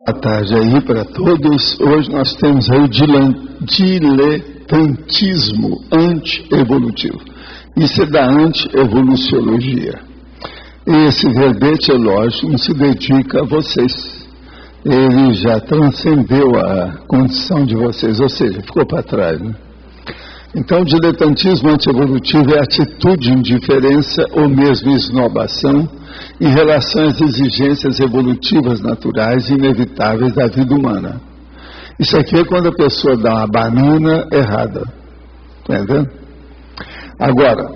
Boa tarde aí para todos. Hoje nós temos aí o diletantismo anti-evolutivo. Isso é da anti-evoluciologia. Esse verbete, é lógico, não se dedica a vocês. Ele já transcendeu a condição de vocês, ou seja, ficou para trás, né? Então, o diletantismo anti-evolutivo é atitude de indiferença ou mesmo esnobação em relação às exigências evolutivas naturais e inevitáveis da vida humana. Isso aqui é quando a pessoa dá uma banana errada. Está entendendo? Agora,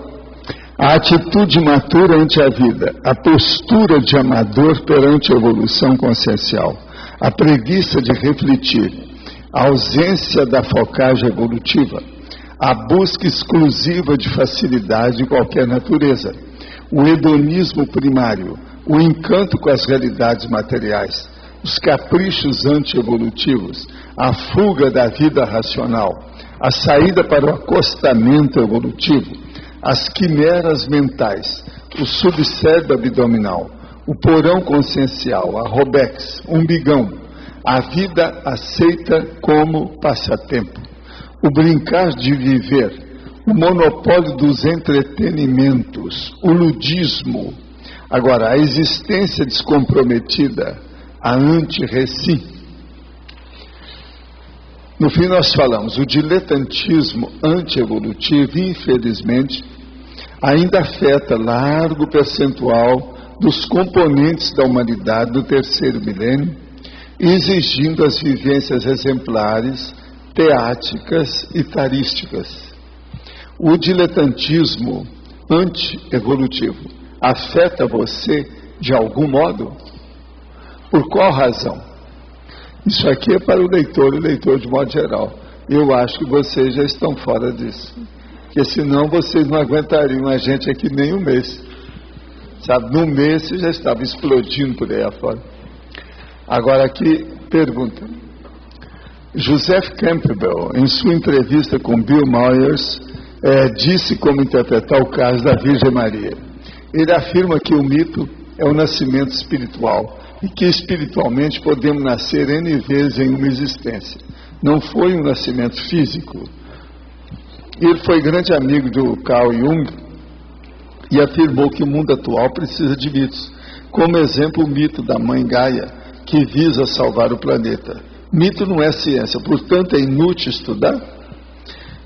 a atitude matura ante a vida, a postura de amador perante a evolução consciencial, a preguiça de refletir, a ausência da focagem evolutiva, a busca exclusiva de facilidade de qualquer natureza, o hedonismo primário, o encanto com as realidades materiais, os caprichos anti-evolutivos, a fuga da vida racional, a saída para o acostamento evolutivo, as quimeras mentais, o subcérebro abdominal, o porão consciencial, a robex, umbigão, a vida aceita como passatempo, o brincar de viver, o monopólio dos entretenimentos, o ludismo. Agora, a existência descomprometida, a anti-reci. No fim nós falamos, o diletantismo anti-evolutivo, infelizmente, ainda afeta largo percentual dos componentes da humanidade do terceiro milênio, exigindo as vivências exemplares, teáticas e tarísticas. O diletantismo anti-evolutivo afeta você de algum modo? Por qual razão? Isso aqui é para o leitor de modo geral. Eu acho que vocês já estão fora disso. Porque senão vocês não aguentariam a gente aqui nem um mês. Sabe, num mês você já estava explodindo por aí afora. Agora aqui, pergunta. Joseph Campbell, em sua entrevista com Bill Moyers, disse como interpretar o caso da Virgem Maria. Ele afirma que o mito é o nascimento espiritual e que espiritualmente podemos nascer N vezes em uma existência. Não foi um nascimento físico. Ele foi grande amigo do Carl Jung e afirmou que o mundo atual precisa de mitos. Como exemplo, o mito da mãe Gaia, que visa salvar o planeta. Mito não é ciência, portanto é inútil estudar.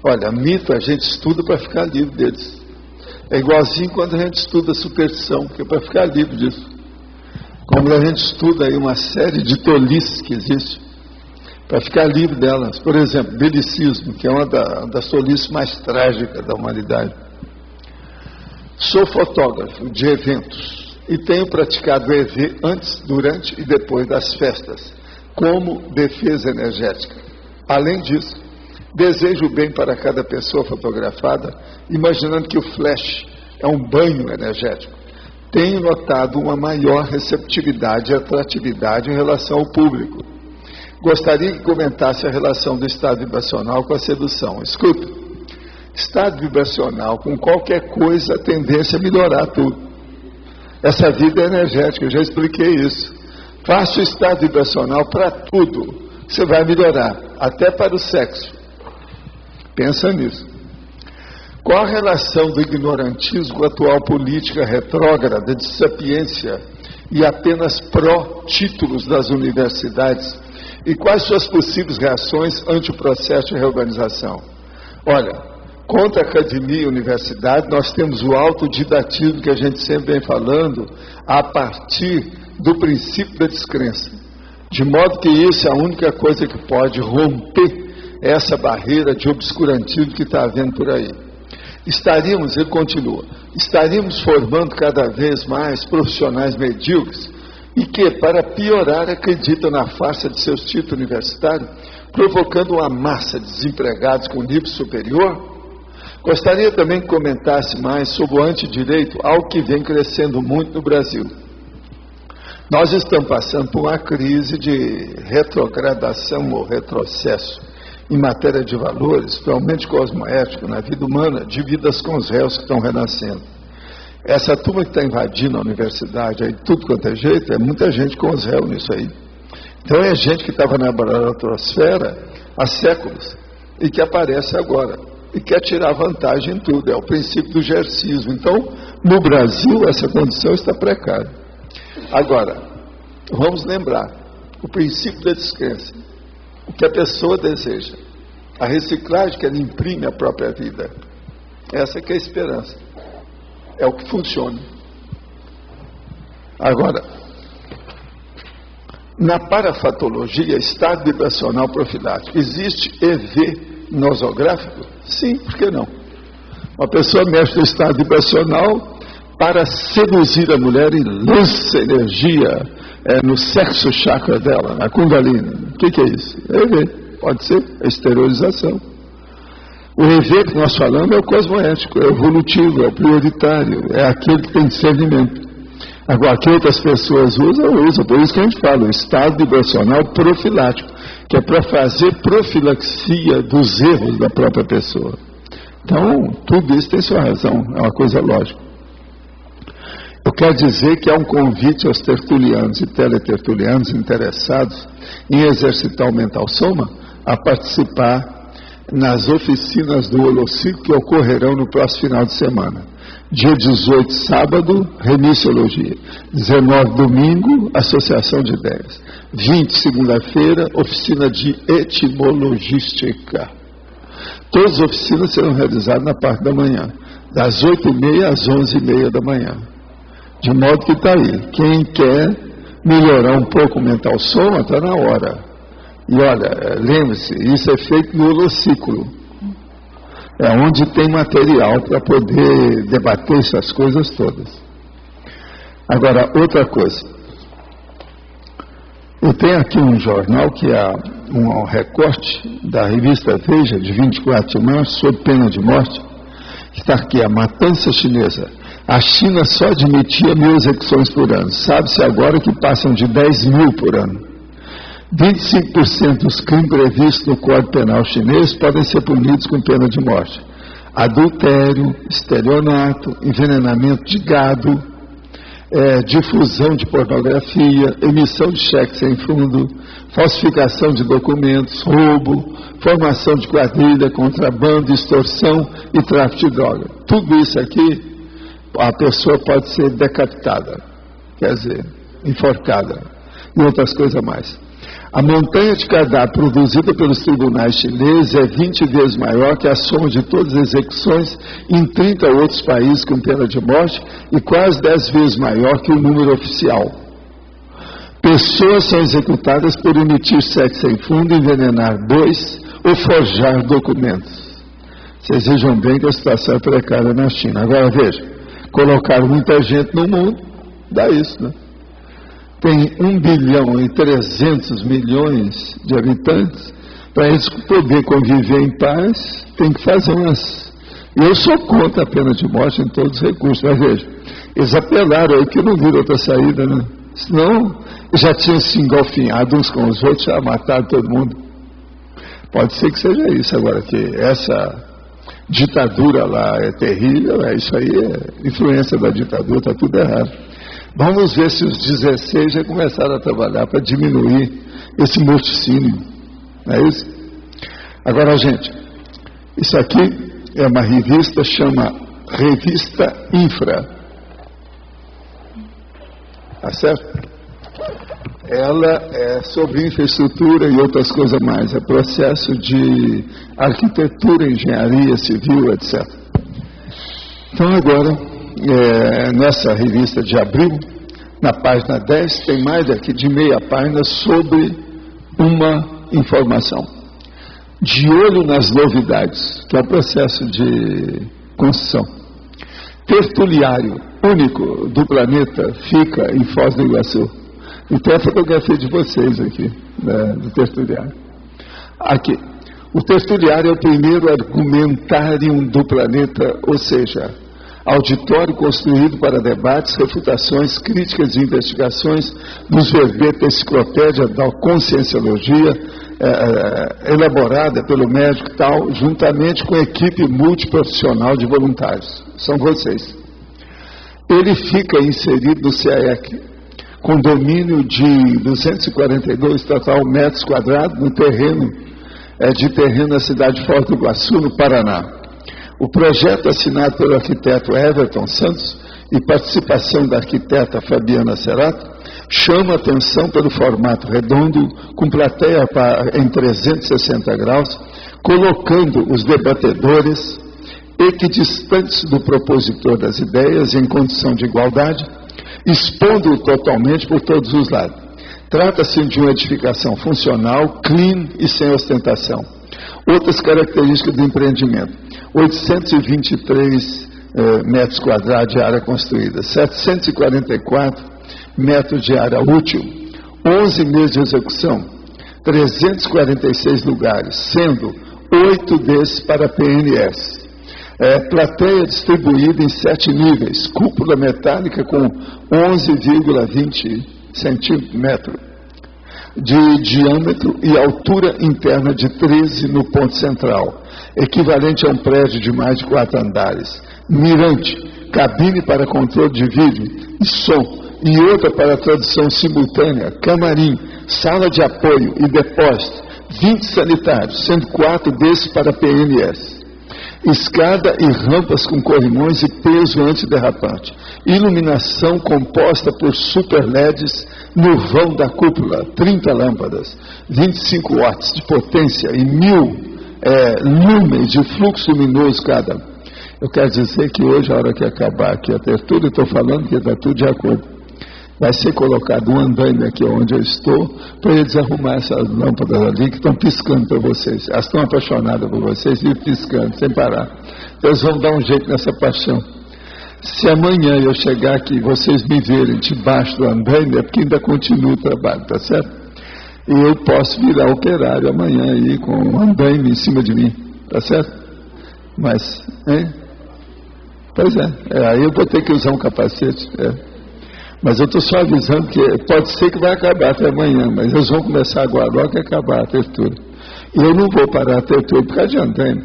Olha, mito a gente estuda para ficar livre deles. É igualzinho quando a gente estuda superstição, que é para ficar livre disso. Como a gente estuda aí uma série de tolices que existe, para ficar livre delas. Por exemplo, belicismo, que é uma das tolices mais trágicas da humanidade. Sou fotógrafo de eventos e tenho praticado EV antes, durante e depois das festas, como defesa energética. Além disso, desejo o bem para cada pessoa fotografada, imaginando que o flash é um banho energético. Tenho notado uma maior receptividade e atratividade em relação ao público. Gostaria que comentasse a relação do estado vibracional com a sedução. Escuta, estado vibracional com qualquer coisa, a tendência a melhorar tudo. Essa vida é energética, eu já expliquei isso. Faça o estado vibracional para tudo, você vai melhorar, até para o sexo. Pensa nisso. Qual a relação do ignorantismo com a atual política retrógrada de sapiência e apenas pró-títulos das universidades? E quais suas possíveis reações ante o processo de reorganização? Olha, contra a academia e a universidade, nós temos o autodidatismo que a gente sempre vem falando, a partir do princípio da descrença. De modo que isso é a única coisa que pode romper essa barreira de obscurantismo que está havendo por aí. Ele continua, estaríamos formando cada vez mais profissionais medíocres e que, para piorar, acreditam na farsa de seus títulos universitários, provocando uma massa de desempregados com nível superior? Gostaria também que comentasse mais sobre o antidireito, algo que vem crescendo muito no Brasil. Nós estamos passando por uma crise de retrogradação ou retrocesso em matéria de valores, principalmente cosmoético, na vida humana, dívidas com os réus que estão renascendo. Essa turma que está invadindo a universidade, aí tudo quanto é jeito, é muita gente com os réus nisso aí. Então é gente que estava na estratosfera há séculos e que aparece agora e quer tirar vantagem em tudo. É o princípio do gercismo. Então, no Brasil, essa condição está precária. Agora, vamos lembrar, o princípio da descrença, o que a pessoa deseja, a reciclagem que ela imprime à própria vida. Essa que é a esperança. É o que funciona. Agora, na parafatologia, estado vibracional profilático, existe EV nosográfico? Sim, por que não? Uma pessoa mexe no estado vibracional para seduzir a mulher e lança energia no sexo chakra dela, na Kundalini. O que é isso? É EV. Pode ser a exteriorização. O EV que nós falamos é o cosmoético, é o evolutivo, é o prioritário, é aquele que tem discernimento. Agora, que outras pessoas usam, por isso que a gente fala, o estado vibracional profilático, que é para fazer profilaxia dos erros da própria pessoa. Então, tudo isso tem sua razão, é uma coisa lógica. Eu quero dizer que há um convite aos tertulianos e teletertulianos interessados em exercitar o mental soma a participar nas oficinas do Holociclo que ocorrerão no próximo final de semana. Dia 18, sábado, remissiologia. 19, domingo, associação de ideias. 20, segunda-feira, oficina de etimologística. Todas as oficinas serão realizadas na parte da manhã, das 8h30 às 11h30 da manhã. De modo que está aí. Quem quer melhorar um pouco o mental soma, está na hora. E olha, lembre-se, isso é feito no holociclo. É onde tem material para poder debater essas coisas todas. Agora, outra coisa. Eu tenho aqui um jornal que é um recorte da revista Veja, de 24 de março, sob pena de morte, que está aqui, a matança chinesa. A China só admitia 1.000 execuções por ano. Sabe-se agora que passam de 10.000 por ano. 25% dos crimes previstos no Código Penal chinês podem ser punidos com pena de morte. Adultério, estelionato, envenenamento de gado, difusão de pornografia, emissão de cheques sem fundo, falsificação de documentos, roubo, formação de quadrilha, contrabando, extorsão e tráfico de droga. Tudo isso aqui, a pessoa pode ser decapitada, quer dizer, enforcada e outras coisas mais. A montanha de cadáver produzida pelos tribunais chineses é 20 vezes maior que a soma de todas as execuções em 30 outros países com pena de morte e quase 10 vezes maior que o número oficial. Pessoas são executadas por emitir cheque sem fundo, envenenar bois ou forjar documentos. Vocês vejam bem que a situação é precária na China. Agora veja, colocaram muita gente no mundo, dá isso, né? Tem 1,3 bilhão de habitantes, para eles poderem conviver em paz, tem que fazer umas... Eu sou contra a pena de morte em todos os recursos, mas veja, eles apelaram aí que não viram outra saída, né? Senão, já tinham se engalfinhado uns com os outros, já mataram todo mundo. Pode ser que seja isso agora, que essa ditadura lá é terrível, isso aí é influência da ditadura, está tudo errado. Vamos ver se os 16 já começaram a trabalhar para diminuir esse morticínio. Não é isso? Agora, gente, isso aqui é uma revista, chama Revista Infra. Tá certo? Ela é sobre infraestrutura e outras coisas mais. É processo de arquitetura, engenharia civil, etc. Então, agora... nessa revista de abril, na página 10, tem mais aqui de meia página sobre uma informação. De olho nas novidades, que é o processo de construção. Tertuliário único do planeta fica em Foz do Iguaçu. E tem a fotografia de vocês aqui, do tertuliário. Aqui. O tertuliário é o primeiro argumentário do planeta, ou seja, auditório construído para debates, refutações, críticas e investigações nos verbetes da enciclopédia da conscienciologia, elaborada pelo médico tal, juntamente com a equipe multiprofissional de voluntários. São vocês. Ele fica inserido no CAEC, condomínio de 242 total metros quadrados no terreno, de terreno na cidade de Foz do Iguaçu, no Paraná. O projeto assinado pelo arquiteto Everton Santos e participação da arquiteta Fabiana Cerato chama a atenção pelo formato redondo, com plateia em 360 graus, colocando os debatedores equidistantes do propositor das ideias em condição de igualdade, expondo-o totalmente por todos os lados. Trata-se de uma edificação funcional, clean e sem ostentação. Outras características do empreendimento: 823 metros quadrados de área construída, 744 metros de área útil, 11 meses de execução, 346 lugares, sendo 8 desses para PNS. Plateia distribuída em 7 níveis, cúpula metálica com 11,20 centímetros de diâmetro e altura interna de 13 no ponto central, equivalente a um prédio de mais de 4 andares. Mirante, cabine para controle de vídeo e som, e outra para tradução simultânea, camarim, sala de apoio e depósito, 20 sanitários, sendo 4 desses para PNS. Escada e rampas com corrimões e peso antiderrapante. Iluminação composta por super LEDs no vão da cúpula, 30 lâmpadas, 25 watts de potência e 1000 lumens de fluxo luminoso cada. Eu quero dizer que hoje, a hora que acabar aqui a tertúlia, estou falando que está tudo de acordo. Vai ser colocado um andaime aqui onde eu estou, para eles arrumar essas lâmpadas ali que estão piscando para vocês. Elas estão apaixonadas por vocês e piscando, sem parar. Eles vão dar um jeito nessa paixão. Se amanhã eu chegar aqui e vocês me verem debaixo do andaime, é porque ainda continua o trabalho, tá certo? E eu posso virar operário amanhã aí com um andaime em cima de mim, tá certo? Mas, hein? Pois aí eu vou ter que usar um capacete, Mas eu estou só avisando que pode ser que vai acabar até amanhã, mas eles vão começar agora, logo que acabar a tertúlia. E eu não vou parar a tertúlia por causa de andaime,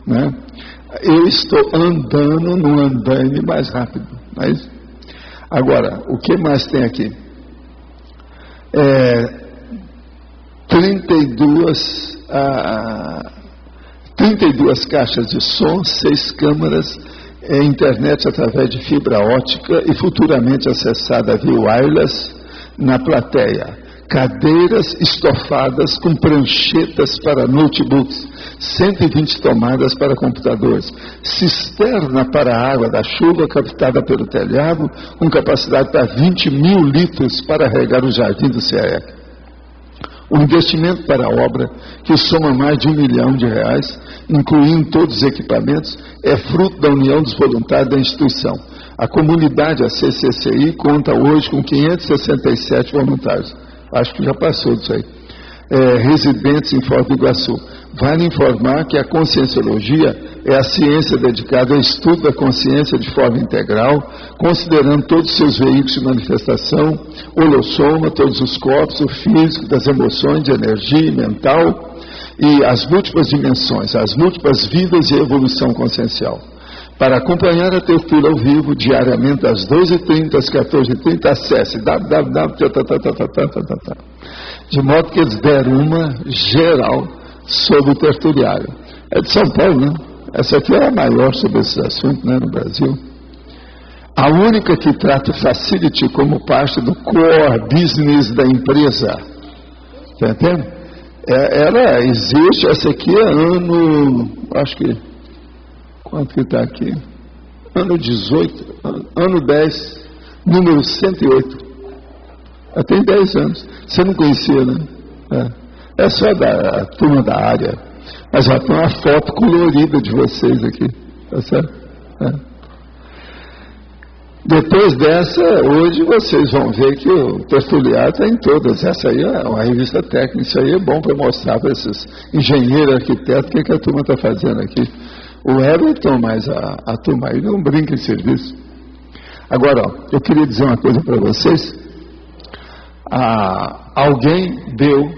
né? Eu estou andando no andaime mais rápido. Mas, agora, o que mais tem aqui? 32 caixas de som, 6 câmaras, internet através de fibra ótica e futuramente acessada via wireless na plateia. Cadeiras estofadas com pranchetas para notebooks, 120 tomadas para computadores, cisterna para a água da chuva captada pelo telhado, com capacidade para 20 mil litros para regar o jardim do CAEC. O investimento para a obra, que soma mais de R$1 milhão, incluindo todos os equipamentos, é fruto da união dos voluntários da instituição. A comunidade, a CCCI, conta hoje com 567 voluntários. Acho que já passou disso aí. Residentes em Foz do Iguaçu. Vale informar que a conscienciologia é a ciência dedicada ao estudo da consciência de forma integral, considerando todos os seus veículos de manifestação, holossoma, todos os corpos, o físico, das emoções, de energia mental e as múltiplas dimensões, as múltiplas vidas e evolução consciencial. Para acompanhar a tertúlia ao vivo, diariamente às 12h30, às 14h30, acesse www. De modo que eles deram uma geral sobre o tertuliário. É de São Paulo, né? Essa aqui é a maior sobre esses assuntos, né, no Brasil. A única que trata o Facility como parte do core business da empresa. Está entendendo? Ela existe, essa aqui é acho que, quanto que está aqui? Ano 18, ano 10, número 108. Já tem 10 anos. Você não conhecia, né? É só da turma da área. Mas já tem uma foto colorida de vocês aqui. Tá certo? Depois dessa, hoje vocês vão ver que o tertuliário está em todas. Essa aí é uma revista técnica. Isso aí é bom para mostrar para esses engenheiros, arquitetos, o que a turma está fazendo aqui. O Everton, mas a turma aí não brinca em serviço. Agora, eu queria dizer uma coisa para vocês. Alguém deu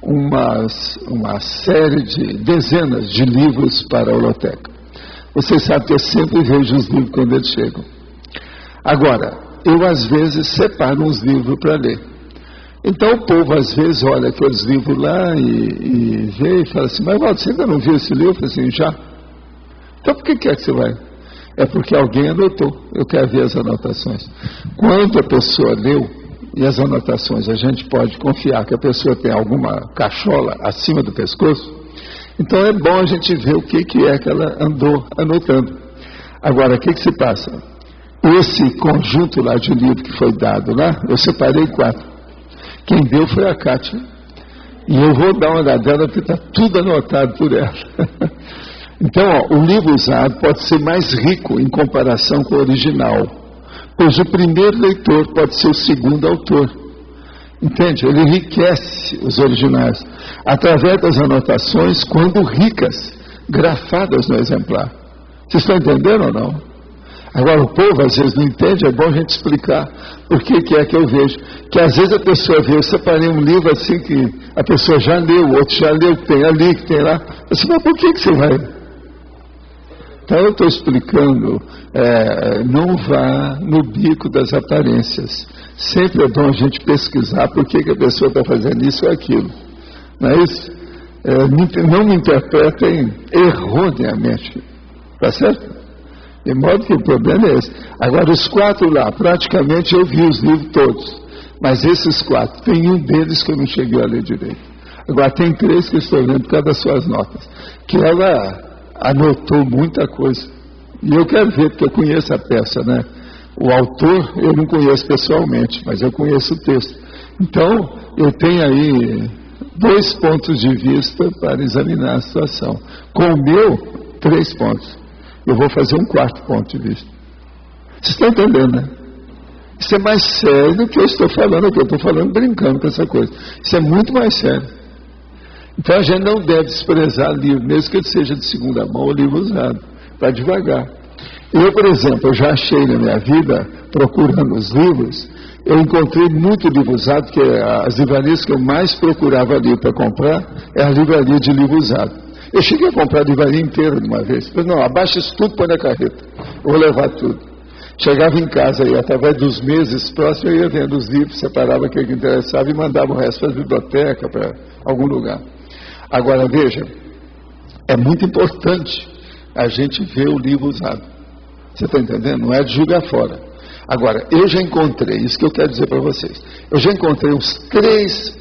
uma série de dezenas de livros para a holoteca. Vocês sabem que eu sempre vejo os livros quando eles chegam. Agora, eu às vezes separo uns livros para ler. Então o povo às vezes olha aqueles livros lá e vê e fala assim, mas Waldo, você ainda não viu esse livro? Eu falo assim, já. Então por que é que você vai? É porque alguém anotou, eu quero ver as anotações. Quando a pessoa leu, e as anotações, a gente pode confiar que a pessoa tem alguma cachola acima do pescoço, então é bom a gente ver o que é que ela andou anotando. Agora, o que se passa? Esse conjunto lá de livro que foi dado lá, eu separei 4. Quem deu foi a Kátia. E eu vou dar uma olhada dela, porque está tudo anotado por ela. Então, ó, o livro usado pode ser mais rico em comparação com o original, pois o primeiro leitor pode ser o segundo autor. Entende? Ele enriquece os originais através das anotações, quando ricas, grafadas no exemplar. Vocês estão entendendo ou não? Agora, o povo às vezes não entende, é bom a gente explicar por que é que eu vejo. Que às vezes a pessoa vê, eu separei um livro assim que a pessoa já leu, o outro já leu, que tem ali, que tem lá. Eu disse, mas por que você vai? Então eu estou explicando, não vá no bico das aparências. Sempre é bom a gente pesquisar por que a pessoa está fazendo isso ou aquilo. Não é isso? Não me interpretem erroneamente. Está certo? De modo que o problema é esse. Agora, os 4 lá, praticamente eu vi os livros todos. Mas esses 4, tem um deles que eu não cheguei a ler direito. Agora, tem 3 que eu estou lendo por causa das suas notas. Que ela anotou muita coisa. E eu quero ver, porque eu conheço a peça, né? O autor eu não conheço pessoalmente, mas eu conheço o texto. Então, eu tenho aí 2 pontos de vista para examinar a situação. Com o meu, 3 pontos. Eu vou fazer um 4º ponto de vista. Vocês estão entendendo, né? Isso é mais sério do que eu estou falando aqui. Eu estou falando brincando com essa coisa. Isso é muito mais sério. Então a gente não deve desprezar livro, mesmo que ele seja de segunda mão ou livro usado. Vai devagar. Eu, por exemplo, eu já achei na minha vida, procurando os livros, eu encontrei muito livro usado, porque as livrarias que eu mais procurava livro para comprar é a livraria de livro usado. Eu cheguei a comprar a livraria inteira de uma vez. Falei, não, abaixa isso tudo, põe na carreta. Eu vou levar tudo. Chegava em casa e através dos meses próximos eu ia vendo os livros, separava aquele que interessava e mandava o resto para a biblioteca, para algum lugar. Agora, veja, é muito importante a gente ver o livro usado. Você está entendendo? Não é de jogar fora. Agora, eu já encontrei, isso que eu quero dizer para vocês, eu já encontrei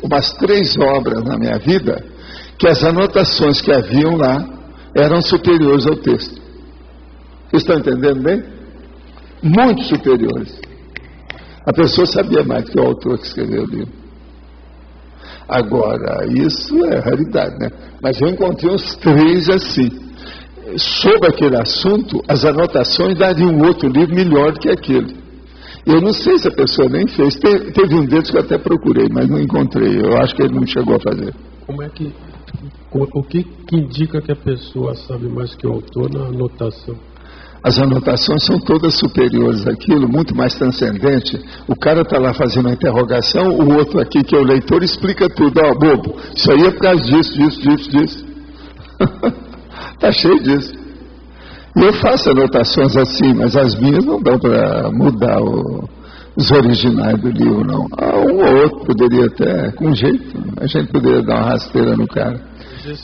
umas 3 obras na minha vida, que as anotações que haviam lá eram superiores ao texto. Vocês estão entendendo bem? Muito superiores. A pessoa sabia mais do que o autor que escreveu o livro. Agora, isso é raridade, né? Mas eu encontrei uns 3 assim. Sobre aquele assunto, as anotações dariam um outro livro melhor do que aquele. Eu não sei se a pessoa nem fez. Teve um deles que eu até procurei, mas não encontrei. Eu acho que ele não chegou a fazer. O que indica que a pessoa sabe mais que o autor na anotação? As anotações são todas superiores àquilo, muito mais transcendente. O cara está lá fazendo uma interrogação, o outro aqui, que é o leitor, explica tudo. Ó, bobo, isso aí é por causa disso. Está cheio disso. E eu faço anotações assim, mas as minhas não dão para mudar os originais do livro, não. Um ou outro poderia até, com jeito, a gente poderia dar uma rasteira no cara.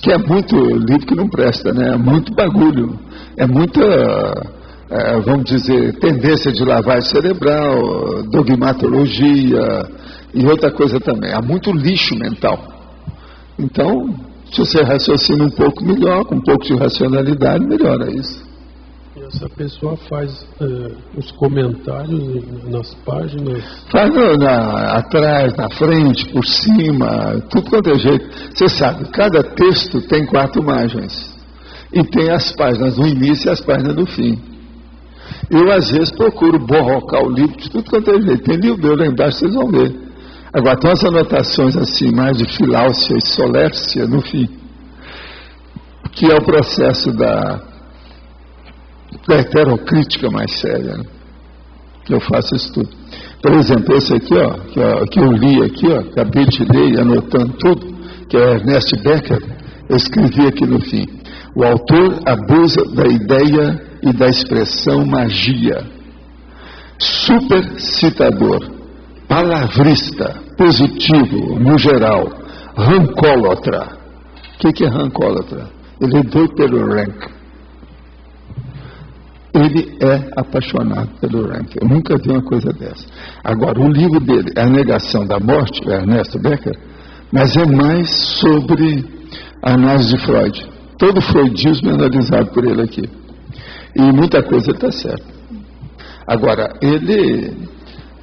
Que é muito livro que não presta, né? É muito bagulho. É muita, vamos dizer, tendência de lavagem cerebral, dogmatologia e outra coisa também. Há muito lixo mental. Então, se você raciocina um pouco melhor, com um pouco de racionalidade, melhora isso. E essa pessoa faz os comentários nas páginas? Faz atrás, na frente, por cima, tudo quanto é jeito. Você sabe, cada texto tem 4 margens. E tem as páginas no início e as páginas no fim. Eu, às vezes, procuro borrocar o livro de tudo quanto é jeito. Tem livro meu lá embaixo, vocês vão ver. Agora, tem umas anotações assim, mais de Filáusia e Solércia no fim. Que é o processo da heterocrítica mais séria, né? Que eu faço isso tudo. Por exemplo, esse aqui, que eu li aqui, acabei de ler e anotando tudo, que é Ernest Becker, eu escrevi aqui no fim. O autor abusa da ideia e da expressão magia. super citador, palavrista, positivo, no geral, rancólatra. O que é rancólatra? Ele é doido pelo rank. Ele é apaixonado pelo rank. Eu nunca vi uma coisa dessa. Agora, o livro dele é A Negação da Morte, Ernesto Becker, mas é mais sobre a análise de Freud. Todo o freudismo é analisado por ele aqui. E muita coisa está certa. Agora, ele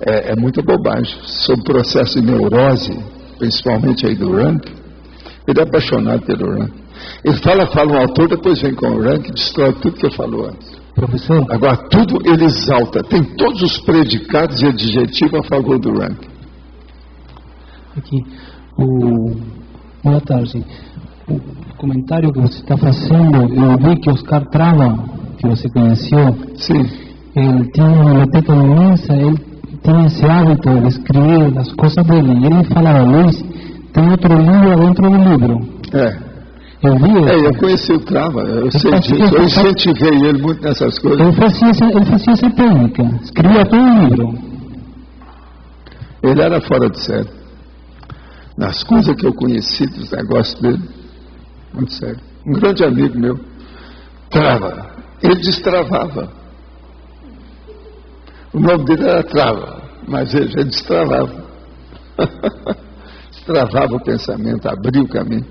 é muita bobagem sobre o processo de neurose, principalmente aí do rank. Ele é apaixonado pelo rank. Ele fala um autor, depois vem com o rank e destrói tudo que ele falou antes. Professor? Agora, tudo ele exalta. Tem todos os predicados e adjetivos a favor do rank. Aqui. Boa tarde. O comentário que você está fazendo, eu vi que Oscar Trava, que você conheceu, sim, ele tinha uma biblioteca imensa, ele tinha esse hábito de escrever as coisas dele. E ele falava, Luiz, tem outro livro dentro do livro. Eu vi isso. Eu conheci o Trava, eu sei disso. Eu incentivei ele muito nessas coisas. Ele fazia essa técnica, escrevia todo o livro. Ele era fora de série. Nas coisas que eu conheci dos negócios dele, muito sério. Um grande amigo meu, Trava. Ele destravava. O nome dele era Trava, mas ele já destravava. Destravava o pensamento, abria o caminho.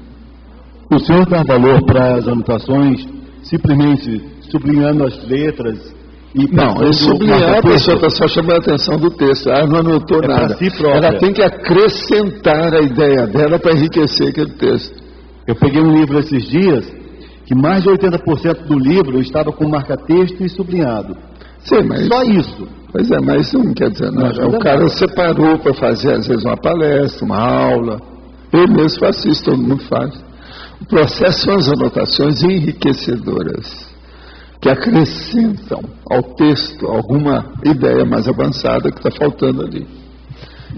O senhor dá valor para as anotações, simplesmente sublinhando as letras? Não, ele sublinhar, a pessoa está só chamando a atenção do texto. Não anotou nada. Si ela tem que acrescentar a ideia dela para enriquecer aquele texto. Eu peguei um livro esses dias, que mais de 80% do livro estava com marca-texto e sublinhado. Sim, mas só isso. Pois é, mas isso não quer dizer nada. O cara separou para fazer, às vezes, uma palestra, uma aula. Eu mesmo faço isso, todo mundo faz. O processo são as anotações enriquecedoras, que acrescentam ao texto alguma ideia mais avançada que está faltando ali.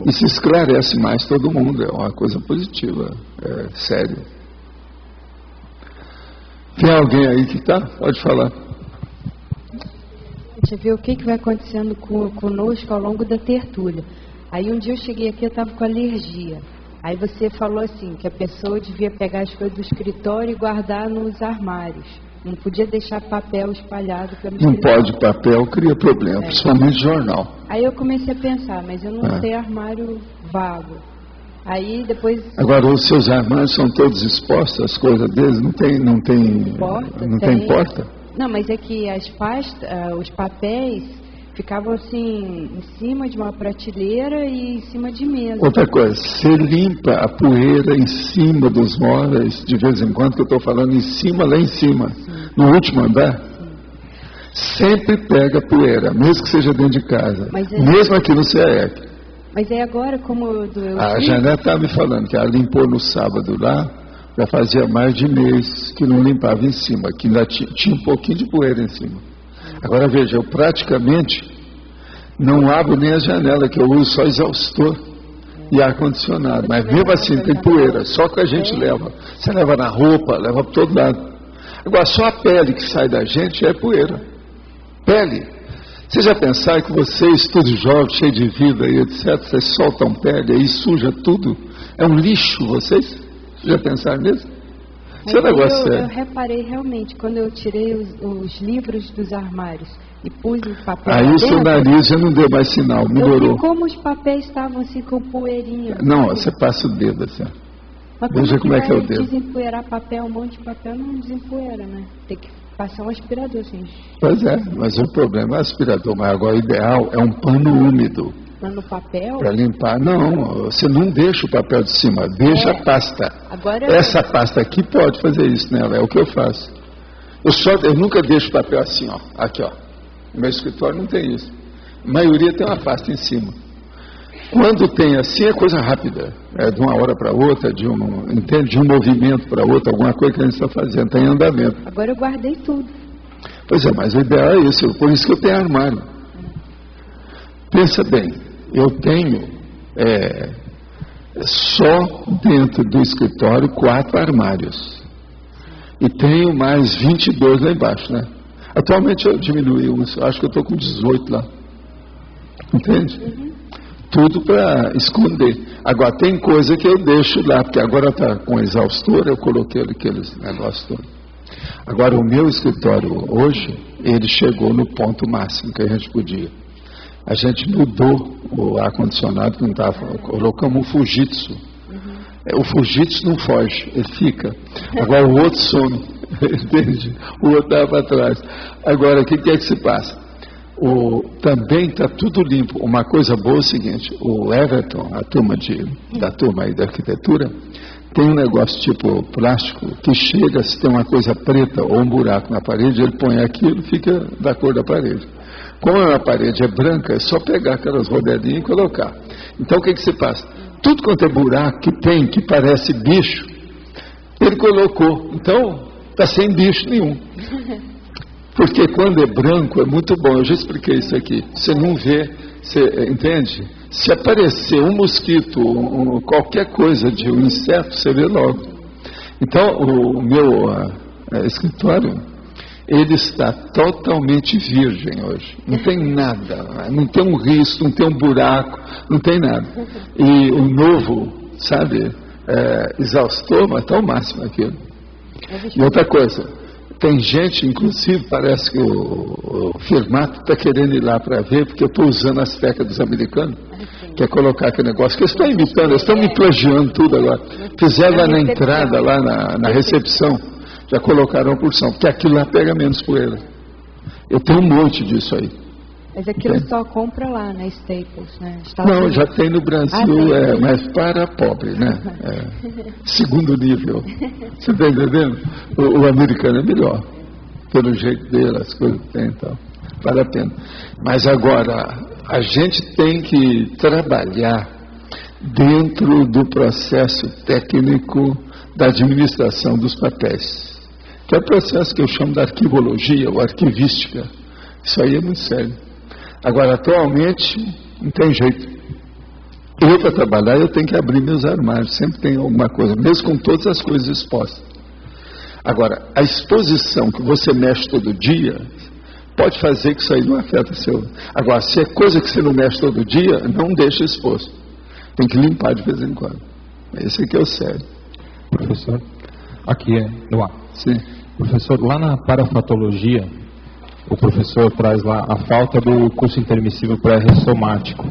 E se esclarece mais todo mundo, é uma coisa positiva, é sério. Tem alguém aí que está? Pode falar. A gente vê o que vai acontecendo conosco ao longo da tertúlia. Aí um dia eu cheguei aqui, eu estava com alergia. Aí você falou assim, que a pessoa devia pegar as coisas do escritório e guardar nos armários. Não podia deixar papel espalhado pelo escritório. Não pode, papel cria problema, principalmente jornal. Aí eu comecei a pensar, mas eu não tenho armário vago. Aí depois... Agora, os seus armários são todos expostos, as coisas deles? Não tem porta? Não, mas é que as pastas, os papéis ficavam assim, em cima de uma prateleira e em cima de mesa. Outra coisa, você limpa a poeira em cima dos móveis, de vez em quando, que eu estou falando em cima, lá em cima, no último andar, sempre pega poeira, mesmo que seja dentro de casa, mesmo aqui no CAEC. Mas é agora como a Janete está me falando que ela limpou no sábado lá, já fazia mais de mês que não limpava em cima, que ainda tinha um pouquinho de poeira em cima. Agora veja, eu praticamente não abro nem a janela, que eu uso só exaustor e ar-condicionado, mas mesmo assim tem poeira, só que a gente leva. Você leva na roupa, leva para todo lado. Agora só a pele que sai da gente é poeira. Pele. Vocês já pensaram que vocês, tudo jovem, cheio de vida e etc., vocês soltam pele e suja tudo? É um lixo vocês? Vocês já pensaram nisso? Isso é um negócio sério. Eu reparei realmente, quando eu tirei os livros dos armários e pus o papel aí o seu nariz já não deu mais sinal, melhorou. E como os papéis estavam assim com poeirinha. Não, você passa o dedo assim. Veja como é que é o dedo. Desempoeirar papel, um monte de papel não desempoeira, né? Tem que passar um aspirador assim. Pois é, mas o problema é o aspirador, mas agora o ideal é um pano úmido. No papel? Para limpar, não, você não deixa o papel de cima, deixa a pasta. Agora essa pasta aqui pode fazer isso nela, é o que eu faço. Eu nunca deixo o papel assim, ó, aqui, ó. No meu escritório não tem isso. A maioria tem uma pasta em cima. Quando tem assim, é coisa rápida. É de uma hora para outra, de um movimento para outro, alguma coisa que a gente está fazendo, está em andamento. Agora eu guardei tudo. Pois é, mas o ideal é isso, por isso que eu tenho armário. Pensa bem, eu tenho só dentro do escritório 4 armários. E tenho mais 22 lá embaixo, né? Atualmente eu diminui uns, acho que eu estou com 18 lá. Entende? Tudo para esconder. Agora, tem coisa que eu deixo lá, porque agora está com exaustor, eu coloquei aqueles negócios todos. Agora, o meu escritório hoje, ele chegou no ponto máximo que a gente podia. A gente mudou o ar-condicionado, que não estava, colocamos um Fujitsu. O Fujitsu não foge, ele fica. Agora o outro some, entende? O outro estava para trás. Agora, o que é que se passa? Também está tudo limpo. Uma coisa boa é o seguinte, o Everton, da turma aí da arquitetura, tem um negócio tipo plástico, que chega, se tem uma coisa preta ou um buraco na parede, ele põe aquilo e fica da cor da parede. Como a parede é branca, é só pegar aquelas rodelinhas e colocar. Então o que se passa? Tudo quanto é buraco que tem, que parece bicho, ele colocou. Então, está sem bicho nenhum. Porque quando é branco é muito bom. Eu já expliquei isso aqui. Você não vê, você entende? Se aparecer um mosquito, qualquer coisa de um inseto, você vê logo. Então, o meu escritório, ele está totalmente virgem hoje. Não tem nada, não tem um risco, não tem um buraco, não tem nada. E o novo, sabe, exaustor, mas está ao máximo aquilo. E outra coisa, tem gente, inclusive, parece que o Firmato está querendo ir lá para ver, porque eu estou usando as teclas dos americanos, que é colocar aquele negócio, que eles estão imitando, eles estão me plagiando tudo agora. Fizeram lá na entrada, lá na recepção, já colocaram a porção, porque aquilo lá pega menos poeira. Eu tenho um monte disso aí. Mas aquilo só compra lá, na Staples, né? Não, já tem no Brasil, mas para pobre, né? Segundo nível. Você está entendendo? O americano é melhor, pelo jeito dele, as coisas que tem e tal. Vale a pena. Mas agora, a gente tem que trabalhar dentro do processo técnico da administração dos papéis, que é o processo que eu chamo de arquivologia ou arquivística. Isso aí é muito sério. Agora, atualmente, não tem jeito. Eu, para trabalhar, eu tenho que abrir meus armários. Sempre tem alguma coisa, mesmo com todas as coisas expostas. Agora, a exposição que você mexe todo dia, pode fazer que isso aí não afeta seu... Agora, se é coisa que você não mexe todo dia, não deixa exposto. Tem que limpar de vez em quando. Esse aqui é o sério. Professor, aqui é no ar. Sim. Professor, lá na parafatologia, o professor traz lá a falta do curso intermissivo pré-ressomático.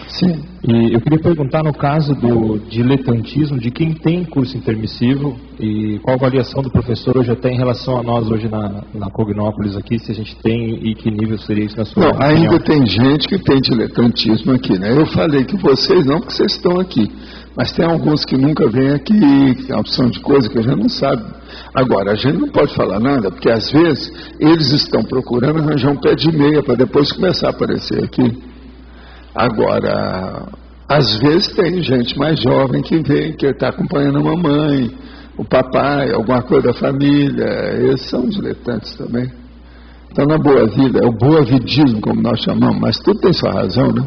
Sim. E eu queria perguntar, no caso do diletantismo, de quem tem curso intermissivo e qual a avaliação do professor hoje até em relação a nós hoje na Cognópolis aqui, se a gente tem e que nível seria isso na sua opinião? Ainda tem gente que tem diletantismo aqui, né? Eu falei que vocês não, porque vocês estão aqui. Mas tem alguns que nunca vêm aqui, que tem uma opção de coisa que a gente não sabe. Agora, a gente não pode falar nada, porque às vezes eles estão procurando arranjar um pé de meia para depois começar a aparecer aqui. Agora, às vezes tem gente mais jovem que vem, que está acompanhando a mamãe, o papai, alguma coisa da família. Eles são diletantes também. Então, na boa vida, é o boavidismo, como nós chamamos, mas tudo tem sua razão, né?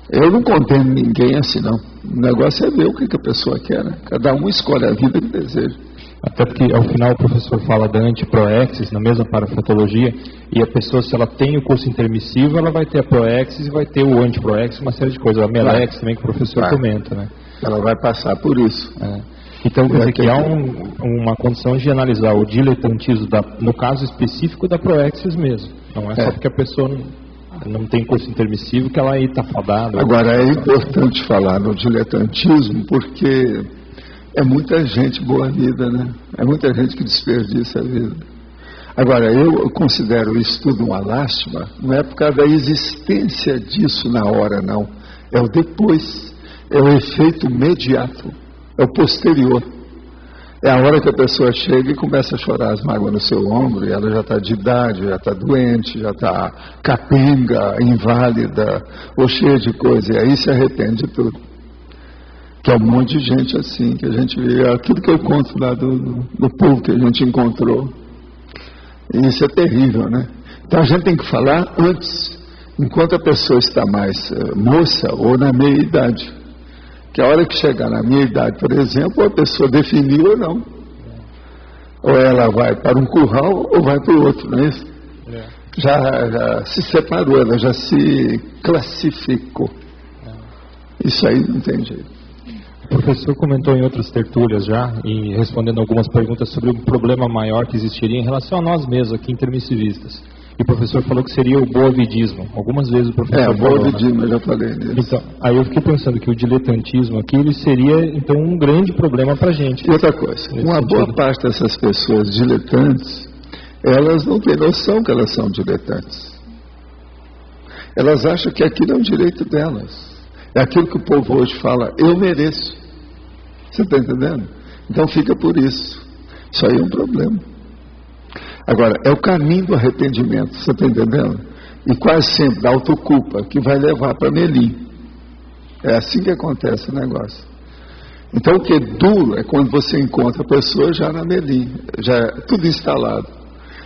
Eu não condeno ninguém assim, não. O negócio é ver o que a pessoa quer, né? Cada um escolhe a vida que deseja. Até porque, ao final, o professor fala da antiproexis, na mesma parafatologia, e a pessoa, se ela tem o curso intermissivo, ela vai ter a proexis e vai ter o antiproexis, uma série de coisas. A melex também, que o professor comenta, né? Ela vai passar por isso. Então, quer dizer que há uma condição de analisar o diletantismo, no caso específico da proexis mesmo. Não é só porque a pessoa não tem curso intermissivo que ela aí está fadada. Agora, é importante falar no diletantismo, porque é muita gente boa vida, né? É muita gente que desperdiça a vida. Agora, eu considero isso tudo uma lástima, não é por causa da existência disso na hora, não. É o depois, é o efeito imediato, é o posterior. É a hora que a pessoa chega e começa a chorar as mágoas no seu ombro, e ela já está de idade, já está doente, já está capenga, inválida, ou cheia de coisa, e aí se arrepende de tudo. Que é um monte de gente assim, que a gente vê, aquilo que eu conto lá do povo que a gente encontrou. E isso é terrível, né? Então a gente tem que falar antes, enquanto a pessoa está mais moça ou na meia idade. Que a hora que chegar na minha idade, por exemplo, a pessoa definiu ou não. Ou ela vai para um curral ou vai para o outro, não é isso? já se separou, ela já se classificou. Isso aí não tem jeito. O professor comentou em outras tertúlias já, e respondendo algumas perguntas sobre um problema maior que existiria em relação a nós mesmos aqui, intermissivistas. E o professor falou que seria o boavidismo. Algumas vezes o professor falou, o boavidismo, né? Eu já falei nisso. Então, aí eu fiquei pensando que o diletantismo aqui, ele seria, então, um grande problema para a gente. E outra coisa, uma boa parte dessas pessoas diletantes, elas não têm noção que elas são diletantes. Elas acham que aquilo é um direito delas. É aquilo que o povo hoje fala, eu mereço. Você está entendendo? Então fica por isso. Isso aí é um problema. Agora, é o caminho do arrependimento, você está entendendo? E quase sempre da autoculpa, que vai levar para Melim. É assim que acontece o negócio. Então o que é duro é quando você encontra a pessoa já na Melim, já é tudo instalado.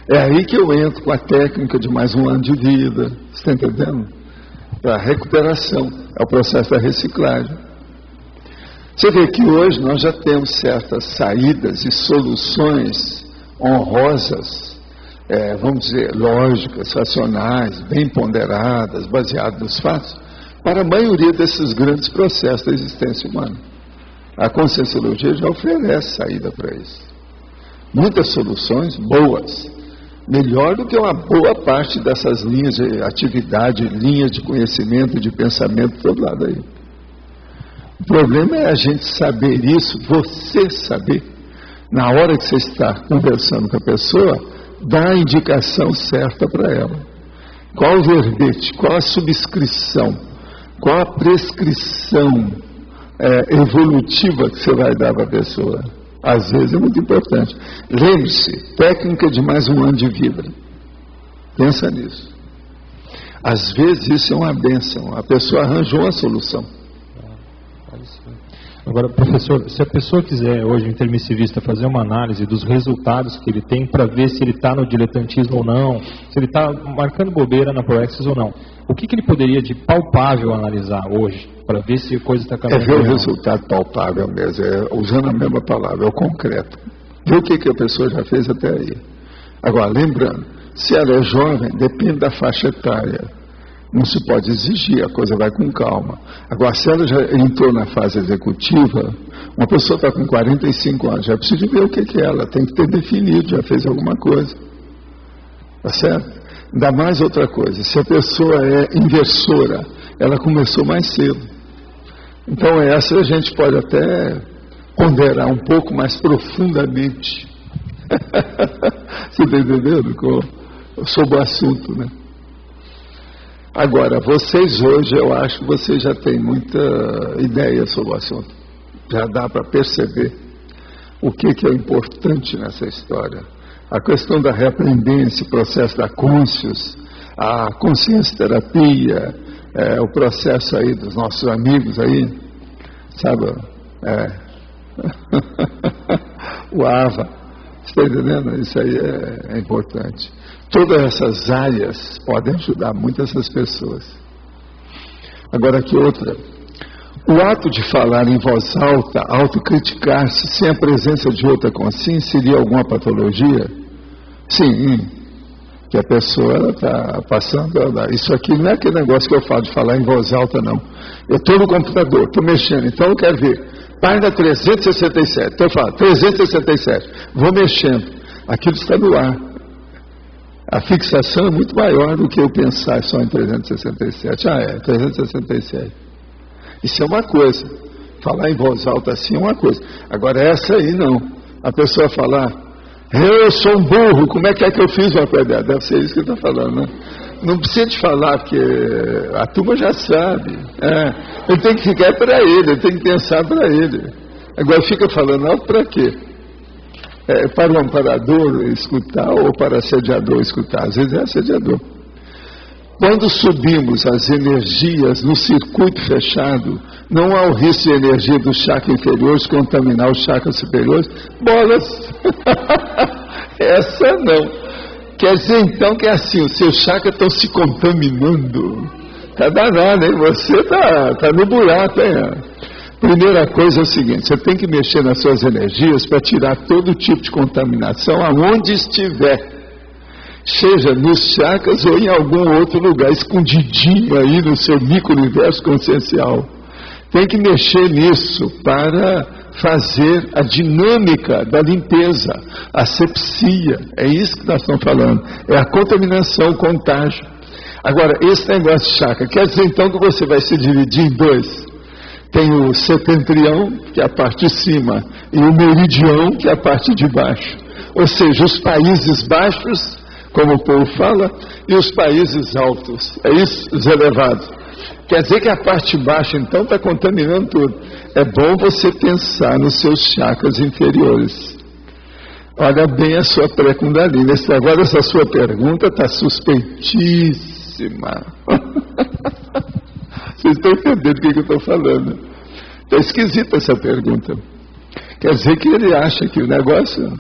É aí que eu entro com a técnica de mais um ano de vida, você está entendendo? Para a recuperação, é o processo da reciclagem. Você vê que hoje nós já temos certas saídas e soluções honrosas, vamos dizer, lógicas, racionais, bem ponderadas, baseadas nos fatos, para a maioria desses grandes processos da existência humana. A Conscienciologia já oferece saída para isso. Muitas soluções boas, melhor do que uma boa parte dessas linhas de atividade, linhas de conhecimento, de pensamento, todo lado aí. O problema é a gente saber isso, você saber, na hora que você está conversando com a pessoa, dar a indicação certa para ela. Qual o verbete, qual a subscrição, qual a prescrição evolutiva que você vai dar para a pessoa. Às vezes é muito importante. Lembre-se, técnica de mais um ano de vida. Pensa nisso. Às vezes isso é uma bênção. A pessoa arranjou uma solução. Agora, professor, se a pessoa quiser hoje, o intermissivista, fazer uma análise dos resultados que ele tem para ver se ele está no diletantismo ou não, se ele está marcando bobeira na Proexis ou não, o que ele poderia de palpável analisar hoje para ver se a coisa está caminhando? É ver o resultado palpável mesmo, usando a mesma palavra, é o concreto. Ver o que a pessoa já fez até aí. Agora, lembrando, se ela é jovem, depende da faixa etária. Não se pode exigir, a coisa vai com calma. Agora, se ela já entrou na fase executiva, uma pessoa está com 45 anos, já precisa ver o que é ela, tem que ter definido, já fez alguma coisa. Tá certo? Ainda mais outra coisa, se a pessoa é inversora, ela começou mais cedo. Então essa a gente pode até ponderar um pouco mais profundamente. Você está entendendo? Sobre o assunto, né? Agora, vocês hoje, eu acho que vocês já têm muita ideia sobre o assunto. Já dá para perceber o que é importante nessa história. A questão da reaprendência, o processo da consciência, a consciência terapia, o processo aí dos nossos amigos aí, sabe? O AVA, você está entendendo? Isso aí é importante. Todas essas áreas podem ajudar muito essas pessoas. Agora aqui outra. O ato de falar em voz alta, autocriticar-se sem a presença de outra consciência, seria alguma patologia? Sim, que a pessoa está passando. Isso aqui não é aquele negócio que eu falo de falar em voz alta, não. Eu estou no computador, estou mexendo, então eu quero ver. Página 367, então eu falo 367, vou mexendo. Aquilo está no ar. A fixação é muito maior do que eu pensar só em 367. 367. Isso é uma coisa. Falar em voz alta assim é uma coisa. Agora essa aí não. A pessoa falar, eu sou um burro, como é que eu fiz uma coisa dessa? Deve ser isso que ele está falando, né? Não precisa de falar, porque a turma já sabe. Ele tem que ficar para ele tem que pensar para ele. Agora fica falando alto para quê? Para o amparador escutar ou para o assediador escutar? Às vezes é assediador. Quando subimos as energias no circuito fechado, não há o risco de energia dos chakras inferiores contaminar os chakras superiores? Bolas! Essa não. Quer dizer então que é assim, os seus chakras estão se contaminando. Está danado, hein? Você está no buraco, hein? Primeira coisa é o seguinte, você tem que mexer nas suas energias para tirar todo tipo de contaminação aonde estiver. seja nos chakras ou em algum outro lugar, escondidinho aí no seu micro-universo consciencial. Tem que mexer nisso para fazer a dinâmica da limpeza, a asepsia. É isso que nós estamos falando. É a contaminação, o contágio. Agora, esse negócio de chakra, quer dizer então que você vai se dividir em dois. Tem o setentrião, que é a parte de cima, e o meridião, que é a parte de baixo. Ou seja, os países baixos, como o povo fala, e os países altos. É isso, os elevados. Quer dizer que a parte baixa, então, está contaminando tudo. É bom você pensar nos seus chakras inferiores. Olha bem a sua pré-kundalini. Agora essa sua pergunta está suspeitíssima. Vocês estão entendendo o que eu estou falando? Está esquisita essa pergunta. Quer dizer que ele acha que o negócio...